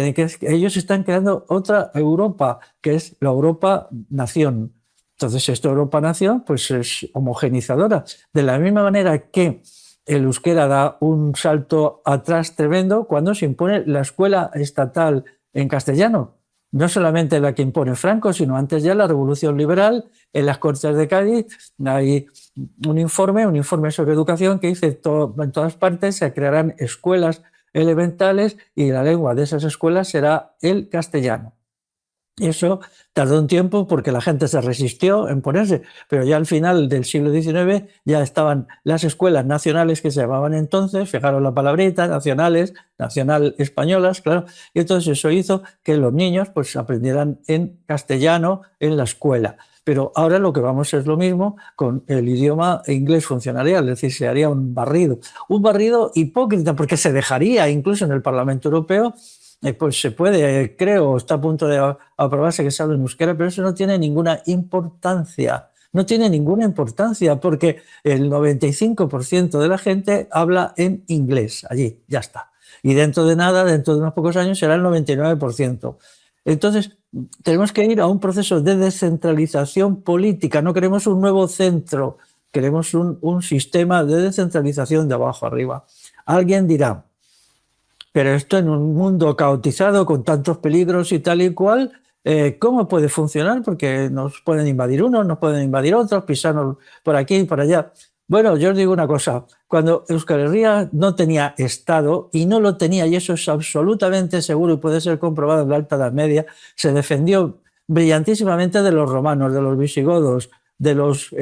ellos están creando otra Europa, que es la Europa-nación. Entonces esta Europa-nación pues es homogenizadora. De la misma manera que el euskera da un salto atrás tremendo cuando se impone la escuela estatal en castellano. No solamente la que impone Franco, sino antes ya la Revolución Liberal. En las Cortes de Cádiz hay un informe sobre educación que dice que en todas partes se crearán escuelas elementales y la lengua de esas escuelas será el castellano. Eso tardó un tiempo porque la gente se resistió en ponerse, pero ya al final del siglo XIX ya estaban las escuelas nacionales que se llamaban entonces, fijaros la palabrita, nacional españolas, claro, y entonces eso hizo que los niños pues aprendieran en castellano en la escuela. Pero ahora lo que vamos es lo mismo con el idioma inglés funcionarial, es decir, se haría un barrido hipócrita porque se dejaría incluso en el Parlamento Europeo. Pues se puede, creo, está a punto de aprobarse que se hable en euskera, pero eso no tiene ninguna importancia. No tiene ninguna importancia porque el 95% de la gente habla en inglés allí, ya está. Y dentro de nada, dentro de unos pocos años, será el 99%. Entonces, tenemos que ir a un proceso de descentralización política. No queremos un nuevo centro, queremos un sistema de descentralización de abajo arriba. Alguien dirá, pero esto en un mundo caotizado con tantos peligros y tal y cual, ¿cómo puede funcionar? Porque nos pueden invadir unos, nos pueden invadir otros, pisarnos por aquí y por allá. Bueno, yo os digo una cosa, cuando Euskal Herria no tenía Estado, y no lo tenía, y eso es absolutamente seguro y puede ser comprobado en la Alta Edad Media, se defendió brillantísimamente de los romanos, de los visigodos, de los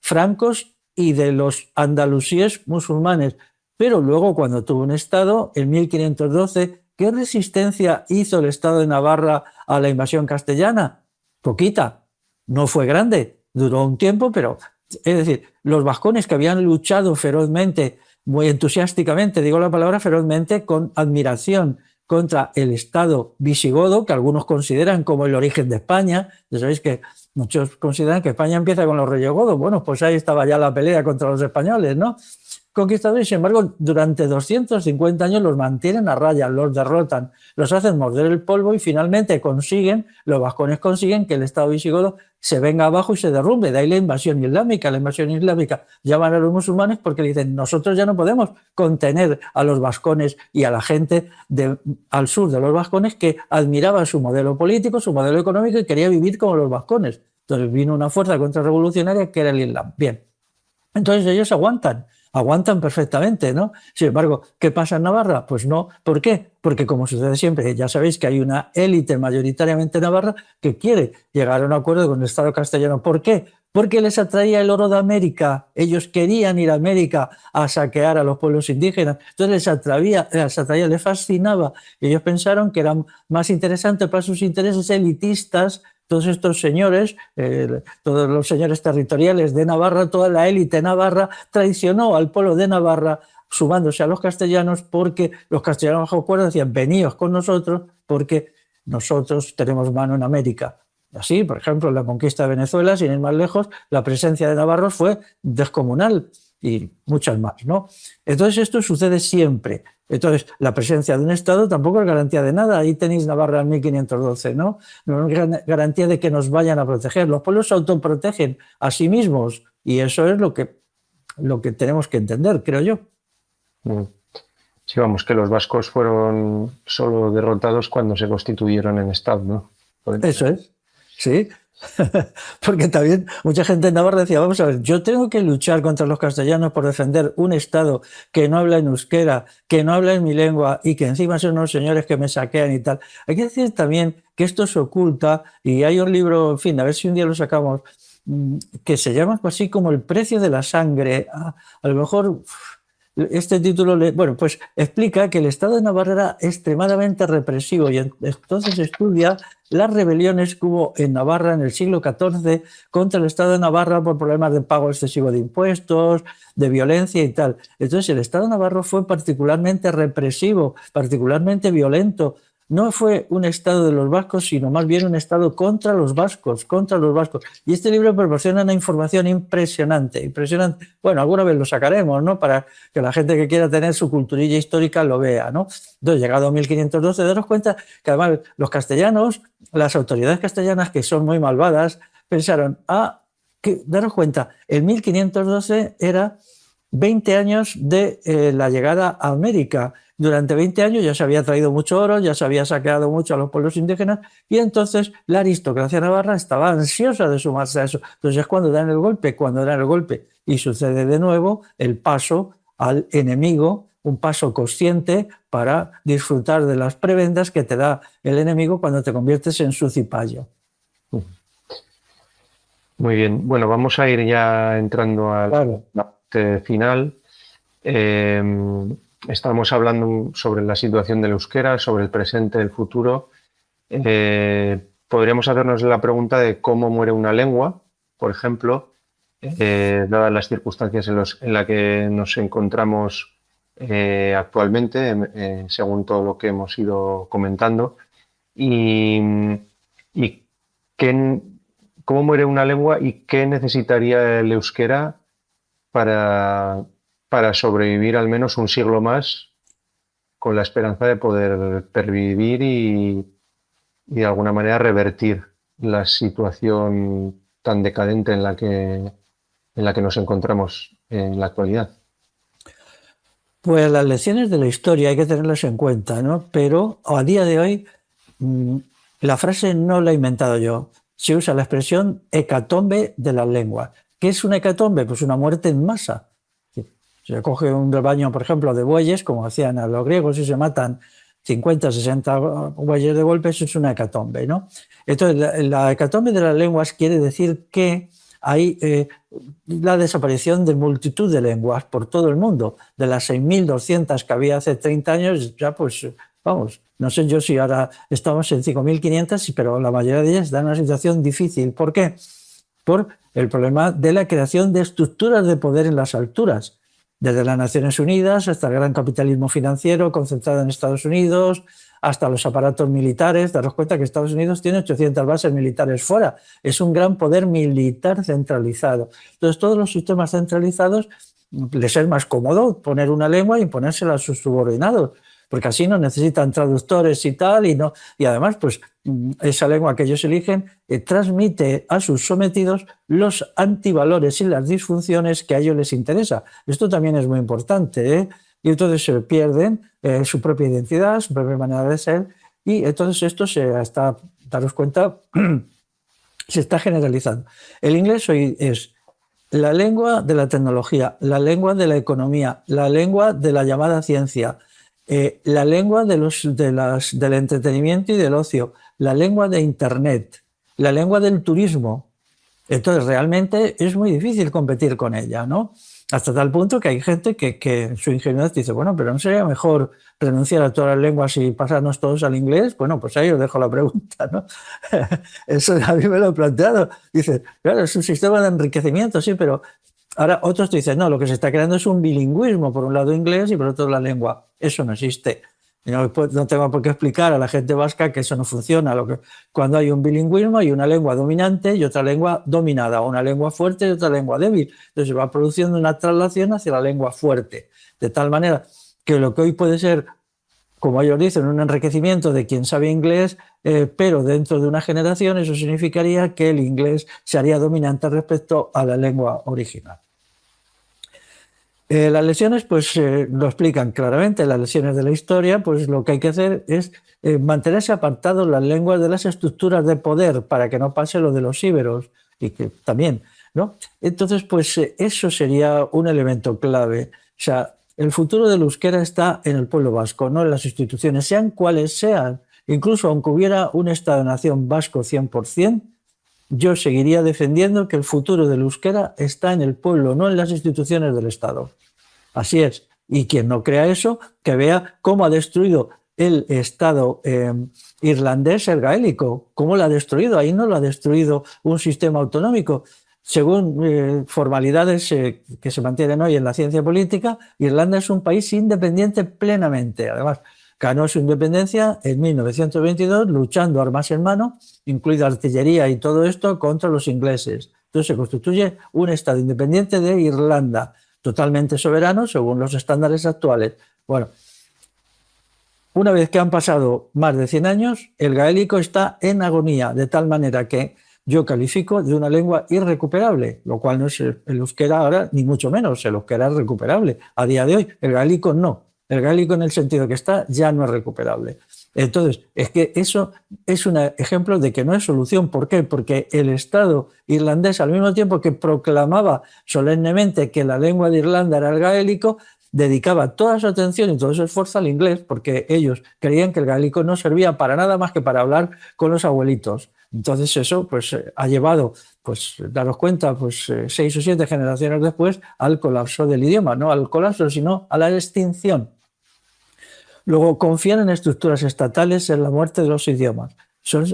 francos y de los andalusíes musulmanes. Pero luego, cuando tuvo un Estado, en 1512, ¿qué resistencia hizo el Estado de Navarra a la invasión castellana? Poquita, no fue grande, duró un tiempo, pero Es decir, los vascones que habían luchado ferozmente, muy entusiásticamente, digo la palabra ferozmente, con admiración contra el Estado visigodo, que algunos consideran como el origen de España. Ya sabéis que muchos consideran que España empieza con los reyes godos. Bueno, pues ahí estaba ya la pelea contra los españoles, ¿no? Conquistadores, sin embargo, durante 250 años los mantienen a raya, los derrotan, los hacen morder el polvo y finalmente los vascones consiguen que el Estado visigodo se venga abajo y se derrumbe. De ahí la invasión islámica. La invasión islámica llaman a los musulmanes porque dicen, nosotros ya no podemos contener a los vascones y a la gente al sur de los vascones que admiraba su modelo político, su modelo económico y quería vivir como los vascones. Entonces vino una fuerza contrarrevolucionaria que era el Islam. Bien, entonces ellos aguantan perfectamente, ¿no? Sin embargo, ¿qué pasa en Navarra? Pues no. ¿Por qué? Porque como sucede siempre, ya sabéis que hay una élite mayoritariamente navarra que quiere llegar a un acuerdo con el Estado castellano. ¿Por qué? Porque les atraía el oro de América. Ellos querían ir a América a saquear a los pueblos indígenas. Entonces les fascinaba. Ellos pensaron que era más interesante para sus intereses elitistas todos estos señores, todos los señores territoriales de Navarra, toda la élite navarra traicionó al pueblo de Navarra sumándose a los castellanos porque los castellanos bajo acuerdo decían veníos con nosotros porque nosotros tenemos mano en América. Así, por ejemplo, en la conquista de Venezuela, sin ir más lejos, la presencia de navarros fue descomunal y muchas más, ¿no? Entonces esto sucede siempre. Entonces, la presencia de un Estado tampoco es garantía de nada. Ahí tenéis Navarra en 1512, ¿no? No es garantía de que nos vayan a proteger. Los pueblos se autoprotegen a sí mismos y eso es lo que tenemos que entender, creo yo. Sí, vamos, que los vascos fueron solo derrotados cuando se constituyeron en Estado, ¿no? Eso es, sí. Porque también mucha gente en Navarra decía, vamos a ver, yo tengo que luchar contra los castellanos por defender un Estado que no habla en euskera, que no habla en mi lengua y que encima son unos señores que me saquean y tal. Hay que decir también que esto se oculta y hay un libro, en fin, a ver si un día lo sacamos, que se llama así como El precio de la sangre. A lo mejor este título, bueno, pues explica que el Estado de Navarra era extremadamente represivo y entonces estudia las rebeliones que hubo en Navarra en el siglo XIV contra el Estado de Navarra por problemas de pago excesivo de impuestos, de violencia y tal. Entonces el Estado de Navarra fue particularmente represivo, particularmente violento. No fue un Estado de los vascos, sino más bien un Estado contra los vascos, contra los vascos. Y este libro proporciona una información impresionante, impresionante. Bueno, alguna vez lo sacaremos, ¿no? Para que la gente que quiera tener su culturilla histórica lo vea, ¿no? Entonces, llegado a 1512, daros cuenta que además los castellanos, las autoridades castellanas, que son muy malvadas, pensaron, daros cuenta, en 1512 era 20 años de la llegada a América. Durante 20 años ya se había traído mucho oro, ya se había saqueado mucho a los pueblos indígenas y entonces la aristocracia navarra estaba ansiosa de sumarse a eso. Entonces es cuando dan el golpe y sucede de nuevo el paso al enemigo, un paso consciente para disfrutar de las prebendas que te da el enemigo cuando te conviertes en su cipayo. Muy bien, bueno, vamos a ir ya entrando a la parte final. Estamos hablando sobre la situación del euskera, sobre el presente, el futuro. Podríamos hacernos la pregunta de cómo muere una lengua, por ejemplo, dadas las circunstancias en las que nos encontramos actualmente, según todo lo que hemos ido comentando. Y cómo muere una lengua y qué necesitaría el euskera para sobrevivir al menos un siglo más con la esperanza de poder pervivir y de alguna manera revertir la situación tan decadente en la que nos encontramos en la actualidad. Pues las lecciones de la historia hay que tenerlas en cuenta, ¿no? Pero a día de hoy la frase no la he inventado yo. Se usa la expresión hecatombe de las lenguas. ¿Qué es una hecatombe? Pues una muerte en masa. Se coge un rebaño, por ejemplo, de bueyes, como hacían a los griegos, y se matan 50, 60 bueyes de golpe, eso es una hecatombe, ¿no? Entonces, la hecatombe de las lenguas quiere decir que hay la desaparición de multitud de lenguas por todo el mundo. De las 6.200 que había hace 30 años, ya pues, vamos, no sé yo si ahora estamos en 5.500, pero la mayoría de ellas están en una situación difícil. ¿Por qué? por el problema de la creación de estructuras de poder en las alturas, desde las Naciones Unidas hasta el gran capitalismo financiero concentrado en Estados Unidos, hasta los aparatos militares. Daros cuenta que Estados Unidos tiene 800 bases militares fuera. Es un gran poder militar centralizado. Entonces, todos los sistemas centralizados les es más cómodo poner una lengua y imponérsela a sus subordinados, porque así no necesitan traductores y tal, y además, pues esa lengua que ellos eligen transmite a sus sometidos los antivalores y las disfunciones que a ellos les interesa. Esto también es muy importante, ¿eh? Y entonces se pierden su propia identidad, su propia manera de ser, y entonces esto daros cuenta, se está generalizando. El inglés hoy es la lengua de la tecnología, la lengua de la economía, la lengua de la llamada ciencia, la lengua del entretenimiento y del ocio, la lengua de Internet, la lengua del turismo. Entonces, realmente es muy difícil competir con ella, ¿no? Hasta tal punto que hay gente que en su ingenuidad dice, bueno, pero ¿no sería mejor renunciar a todas las lenguas y pasarnos todos al inglés? Bueno, pues ahí os dejo la pregunta, ¿no? Eso a mí me lo he planteado. Dice, claro, es un sistema de enriquecimiento, sí, pero ahora otros te dicen, no, lo que se está creando es un bilingüismo, por un lado inglés y por otro la lengua. Eso no existe. No tengo por qué explicar a la gente vasca que eso no funciona. Cuando hay un bilingüismo hay una lengua dominante y otra lengua dominada, una lengua fuerte y otra lengua débil. Entonces se va produciendo una traslación hacia la lengua fuerte, de tal manera que lo que hoy puede ser, como ellos dicen, un enriquecimiento de quien sabe inglés, pero dentro de una generación eso significaría que el inglés se haría dominante respecto a la lengua original. Las lecciones pues lo explican claramente. Las lecciones de la historia, pues lo que hay que hacer es mantenerse apartados las lenguas de las estructuras de poder para que no pase lo de los íberos y que también, ¿no? Entonces, pues eso sería un elemento clave. O sea, el futuro del euskera está en el pueblo vasco, no en las instituciones, sean cuales sean. Incluso aunque hubiera un Estado-nación vasco 100%, yo seguiría defendiendo que el futuro del euskera está en el pueblo, no en las instituciones del Estado. Así es. Y quien no crea eso, que vea cómo ha destruido el Estado irlandés el gaélico. ¿Cómo lo ha destruido? Ahí no lo ha destruido un sistema autonómico. Según formalidades que se mantienen hoy en la ciencia política, Irlanda es un país independiente plenamente. Además, ganó su independencia en 1922 luchando armas en mano, incluida artillería y todo esto, contra los ingleses. Entonces se constituye un Estado independiente de Irlanda, totalmente soberano según los estándares actuales. Bueno, una vez que han pasado más de 100 años, el gaélico está en agonía, de tal manera que yo califico de una lengua irrecuperable, lo cual no es el euskera ahora, ni mucho menos. El euskera es recuperable a día de hoy, el gaélico no. El gaélico, en el sentido que está, ya no es recuperable. Entonces, es que eso es un ejemplo de que no es solución. ¿Por qué? Porque el Estado irlandés, al mismo tiempo que proclamaba solemnemente que la lengua de Irlanda era el gaélico, dedicaba toda su atención y todo su esfuerzo al inglés, porque ellos creían que el gaélico no servía para nada más que para hablar con los abuelitos. Entonces eso pues ha llevado, pues daros cuenta, pues 6 o 7 generaciones después al colapso del idioma, no al colapso, sino a la extinción. Luego, confían en estructuras estatales en la muerte de los idiomas.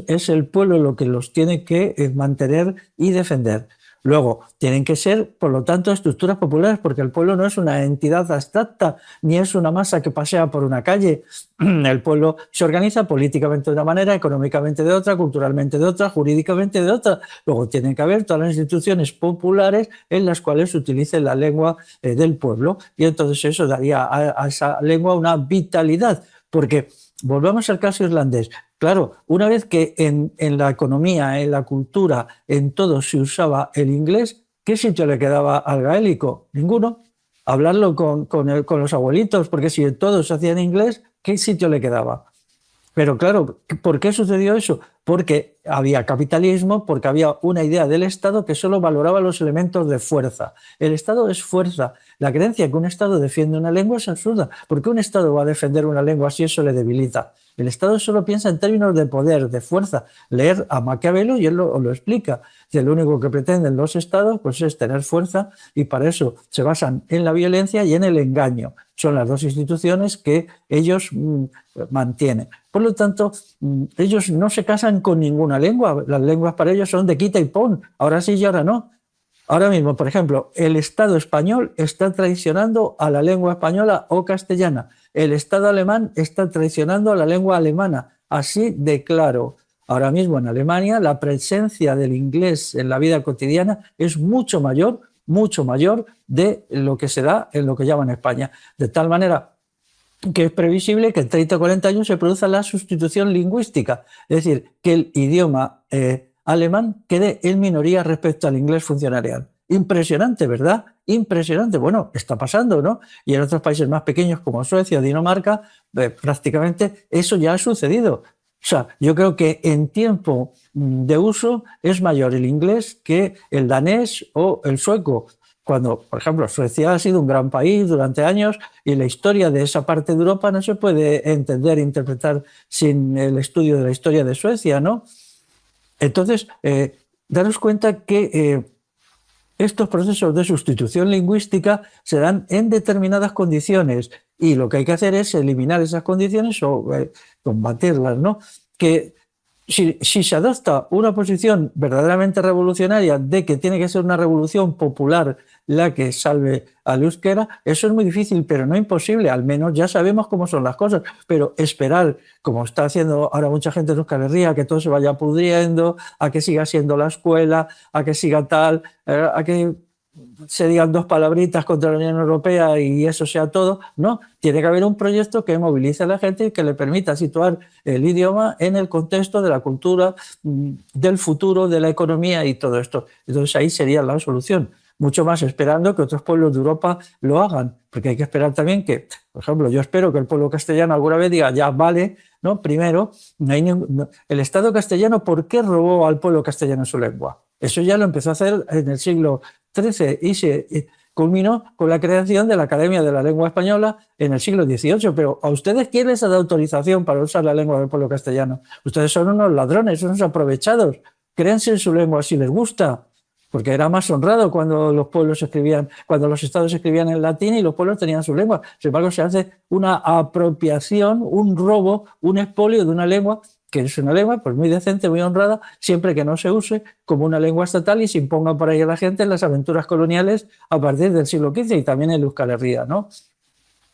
Es el pueblo lo que los tiene que mantener y defender. Luego, tienen que ser, por lo tanto, estructuras populares, porque el pueblo no es una entidad abstracta, ni es una masa que pasea por una calle. El pueblo se organiza políticamente de una manera, económicamente de otra, culturalmente de otra, jurídicamente de otra. Luego, tienen que haber todas las instituciones populares en las cuales se utilice la lengua del pueblo. Y entonces eso daría a esa lengua una vitalidad, porque volvamos al caso irlandés. Claro, una vez que en la economía, en la cultura, en todo se usaba el inglés, ¿qué sitio le quedaba al gaélico? Ninguno. Hablarlo con los abuelitos, porque si todo se hacía en inglés, ¿qué sitio le quedaba? Pero claro, ¿por qué sucedió eso? Porque había capitalismo, porque había una idea del Estado que solo valoraba los elementos de fuerza. El Estado es fuerza. La creencia que un Estado defiende una lengua es absurda. ¿Por qué un Estado va a defender una lengua si eso le debilita? El Estado solo piensa en términos de poder, de fuerza. Leer a Maquiavelo y él lo explica. Y lo único que pretenden los Estados pues, es tener fuerza y para eso se basan en la violencia y en el engaño. Son las dos instituciones que ellos mantienen. Por lo tanto, ellos no se casan traicionan con ninguna lengua. Las lenguas para ellos son de quita y pon. Ahora sí y ahora no. Ahora mismo, por ejemplo, el Estado español está traicionando a la lengua española o castellana. El Estado alemán está traicionando a la lengua alemana. Así de claro. Ahora mismo en Alemania la presencia del inglés en la vida cotidiana es mucho mayor de lo que se da en lo que llaman España. De tal manera que es previsible que en 30 o 40 años se produzca la sustitución lingüística. Es decir, que el idioma alemán quede en minoría respecto al inglés funcionarial. Impresionante, ¿verdad? Impresionante. Bueno, está pasando, ¿no? Y en otros países más pequeños como Suecia o Dinamarca, prácticamente eso ya ha sucedido. O sea, yo creo que en tiempo de uso es mayor el inglés que el danés o el sueco. Cuando, por ejemplo, Suecia ha sido un gran país durante años y la historia de esa parte de Europa no se puede entender e interpretar sin el estudio de la historia de Suecia, ¿no? Entonces, daros cuenta que estos procesos de sustitución lingüística se dan en determinadas condiciones y lo que hay que hacer es eliminar esas condiciones o combatirlas, ¿no? Que si se adopta una posición verdaderamente revolucionaria de que tiene que ser una revolución popular la que salve al euskera, eso es muy difícil, pero no imposible. Al menos ya sabemos cómo son las cosas, pero esperar, como está haciendo ahora mucha gente en Euskal Herria, que todo se vaya pudriendo, a que siga siendo la escuela, a que siga tal, a que se digan dos palabritas contra la Unión Europea y eso sea todo. No, tiene que haber un proyecto que movilice a la gente y que le permita situar el idioma en el contexto de la cultura, del futuro, de la economía y todo esto. Entonces ahí sería la solución. Mucho más esperando que otros pueblos de Europa lo hagan, porque hay que esperar también que, por ejemplo, yo espero que el pueblo castellano alguna vez diga, ya vale, ¿no? Primero, el Estado castellano, ¿por qué robó al pueblo castellano su lengua? Eso ya lo empezó a hacer en el siglo XIII y se culminó con la creación de la Academia de la Lengua Española en el siglo XVIII. Pero ¿a ustedes quién les ha dado autorización para usar la lengua del pueblo castellano? Ustedes son unos ladrones, unos aprovechados. Créanse en su lengua si les gusta, porque era más honrado cuando los pueblos escribían, cuando los estados escribían en latín y los pueblos tenían su lengua. Sin embargo, se hace una apropiación, un robo, un expolio de una lengua que es una lengua pues muy decente, muy honrada, siempre que no se use como una lengua estatal y se imponga por ahí a la gente en las aventuras coloniales a partir del siglo XV y también en Euskal Herria, ¿no?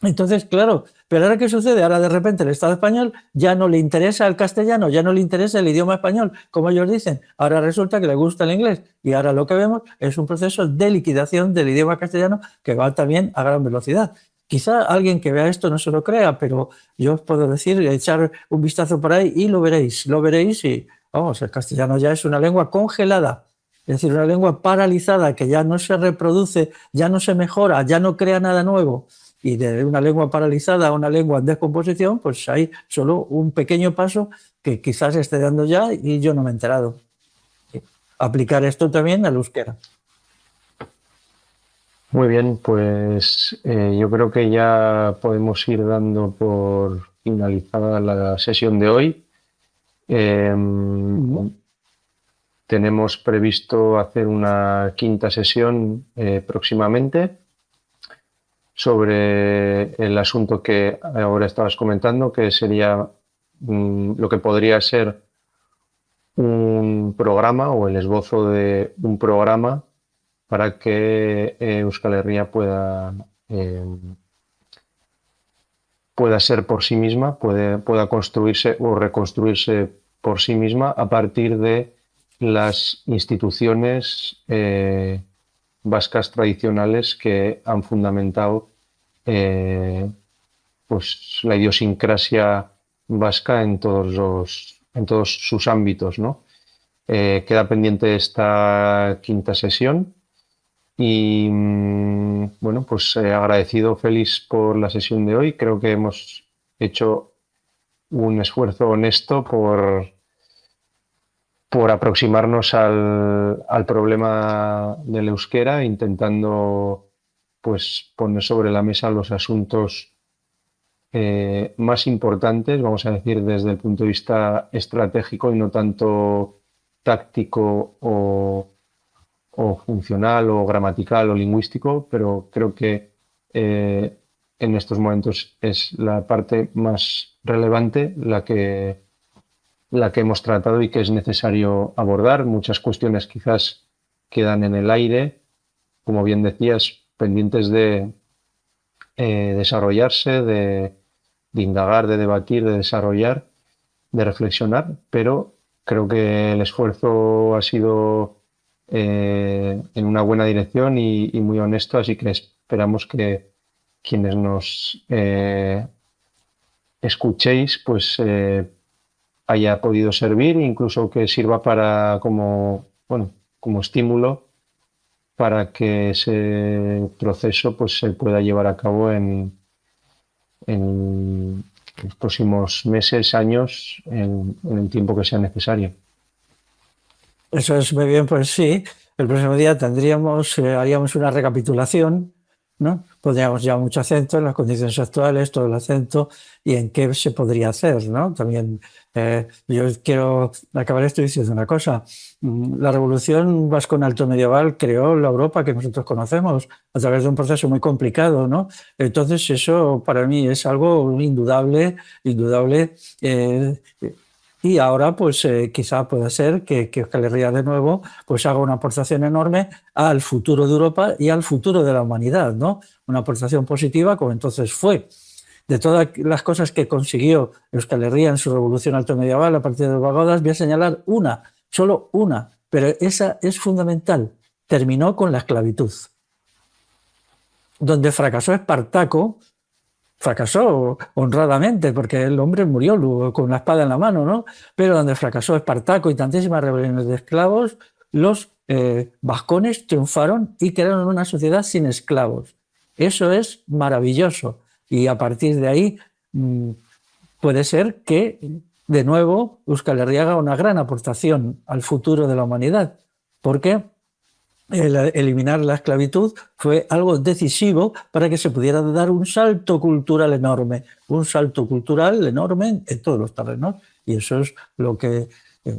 Entonces, claro, pero ahora ¿qué sucede? Ahora de repente el Estado español ya no le interesa el castellano, ya no le interesa el idioma español, como ellos dicen. Ahora resulta que le gusta el inglés y ahora lo que vemos es un proceso de liquidación del idioma castellano que va también a gran velocidad. Quizá alguien que vea esto no se lo crea, pero yo os puedo decir, echar un vistazo por ahí y lo veréis y vamos, el castellano ya es una lengua congelada, es decir, una lengua paralizada que ya no se reproduce, ya no se mejora, ya no crea nada nuevo. Y de una lengua paralizada a una lengua en descomposición, pues hay solo un pequeño paso que quizás se esté dando ya y yo no me he enterado. Aplicar esto también al euskera. Muy bien, pues yo creo que ya podemos ir dando por finalizada la sesión de hoy. Tenemos previsto hacer una quinta sesión próximamente sobre el asunto que ahora estabas comentando, que sería lo que podría ser un programa o el esbozo de un programa para que Euskal Herria pueda ser por sí misma, pueda construirse o reconstruirse por sí misma a partir de las instituciones vascas tradicionales que han fundamentado pues la idiosincrasia vasca en todos sus ámbitos, ¿no? Queda pendiente esta quinta sesión. Y bueno, pues agradecido, Félix, por la sesión de hoy. Creo que hemos hecho un esfuerzo honesto por aproximarnos al problema del euskera, intentando pues poner sobre la mesa los asuntos más importantes, vamos a decir, desde el punto de vista estratégico y no tanto táctico o funcional o gramatical o lingüístico, pero creo que en estos momentos es la parte más relevante la que la que hemos tratado y que es necesario abordar. Muchas cuestiones quizás quedan en el aire, como bien decías, pendientes de desarrollarse, de indagar, de debatir, de desarrollar, de reflexionar, pero creo que el esfuerzo ha sido en una buena dirección y muy honesto, así que esperamos que quienes nos escuchéis pues haya podido servir, incluso que sirva para como estímulo para que ese proceso pues se pueda llevar a cabo en los próximos meses, años, en el tiempo que sea necesario. Eso es muy bien, pues sí. El próximo día haríamos una recapitulación, ¿no? Pondríamos ya mucho acento en las condiciones actuales, todo el acento y en qué se podría hacer, ¿no? También yo quiero acabar esto diciendo una cosa. La revolución vasco-alto medieval creó la Europa que nosotros conocemos a través de un proceso muy complicado, ¿no? Entonces eso para mí es algo indudable. Y ahora, pues quizá pueda ser que Euskal Herria de nuevo pues haga una aportación enorme al futuro de Europa y al futuro de la humanidad, ¿no? Una aportación positiva, como entonces fue. De todas las cosas que consiguió Euskal Herria en su revolución alto medieval a partir de los pagodas, voy a señalar una, solo una, pero esa es fundamental. Terminó con la esclavitud. Donde fracasó Espartaco, fracasó honradamente, porque el hombre murió con la espada en la mano, ¿no? Pero donde fracasó Espartaco y tantísimas rebeliones de esclavos, los vascones triunfaron y crearon una sociedad sin esclavos. Eso es maravilloso. Y a partir de ahí puede ser que, de nuevo, Euskal Herria haga una gran aportación al futuro de la humanidad, porque eliminar la esclavitud fue algo decisivo para que se pudiera dar un salto cultural enorme en todos los terrenos. Y eso es lo que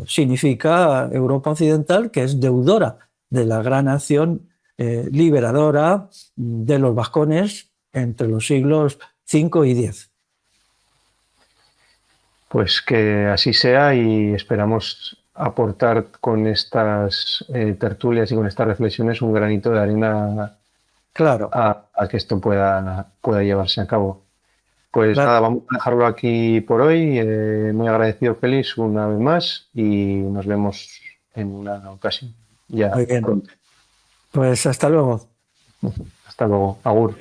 significa Europa Occidental, que es deudora de la gran acción liberadora de los vascones entre los siglos V y X. Pues que así sea y esperamos aportar con estas tertulias y con estas reflexiones un granito de arena, claro, a que esto pueda llevarse a cabo. Pues claro. nada, vamos a dejarlo aquí por hoy. Muy agradecido, Félix, una vez más y nos vemos en una ocasión. Ya Muy bien. pronto. Pues hasta luego. Hasta luego. Agur.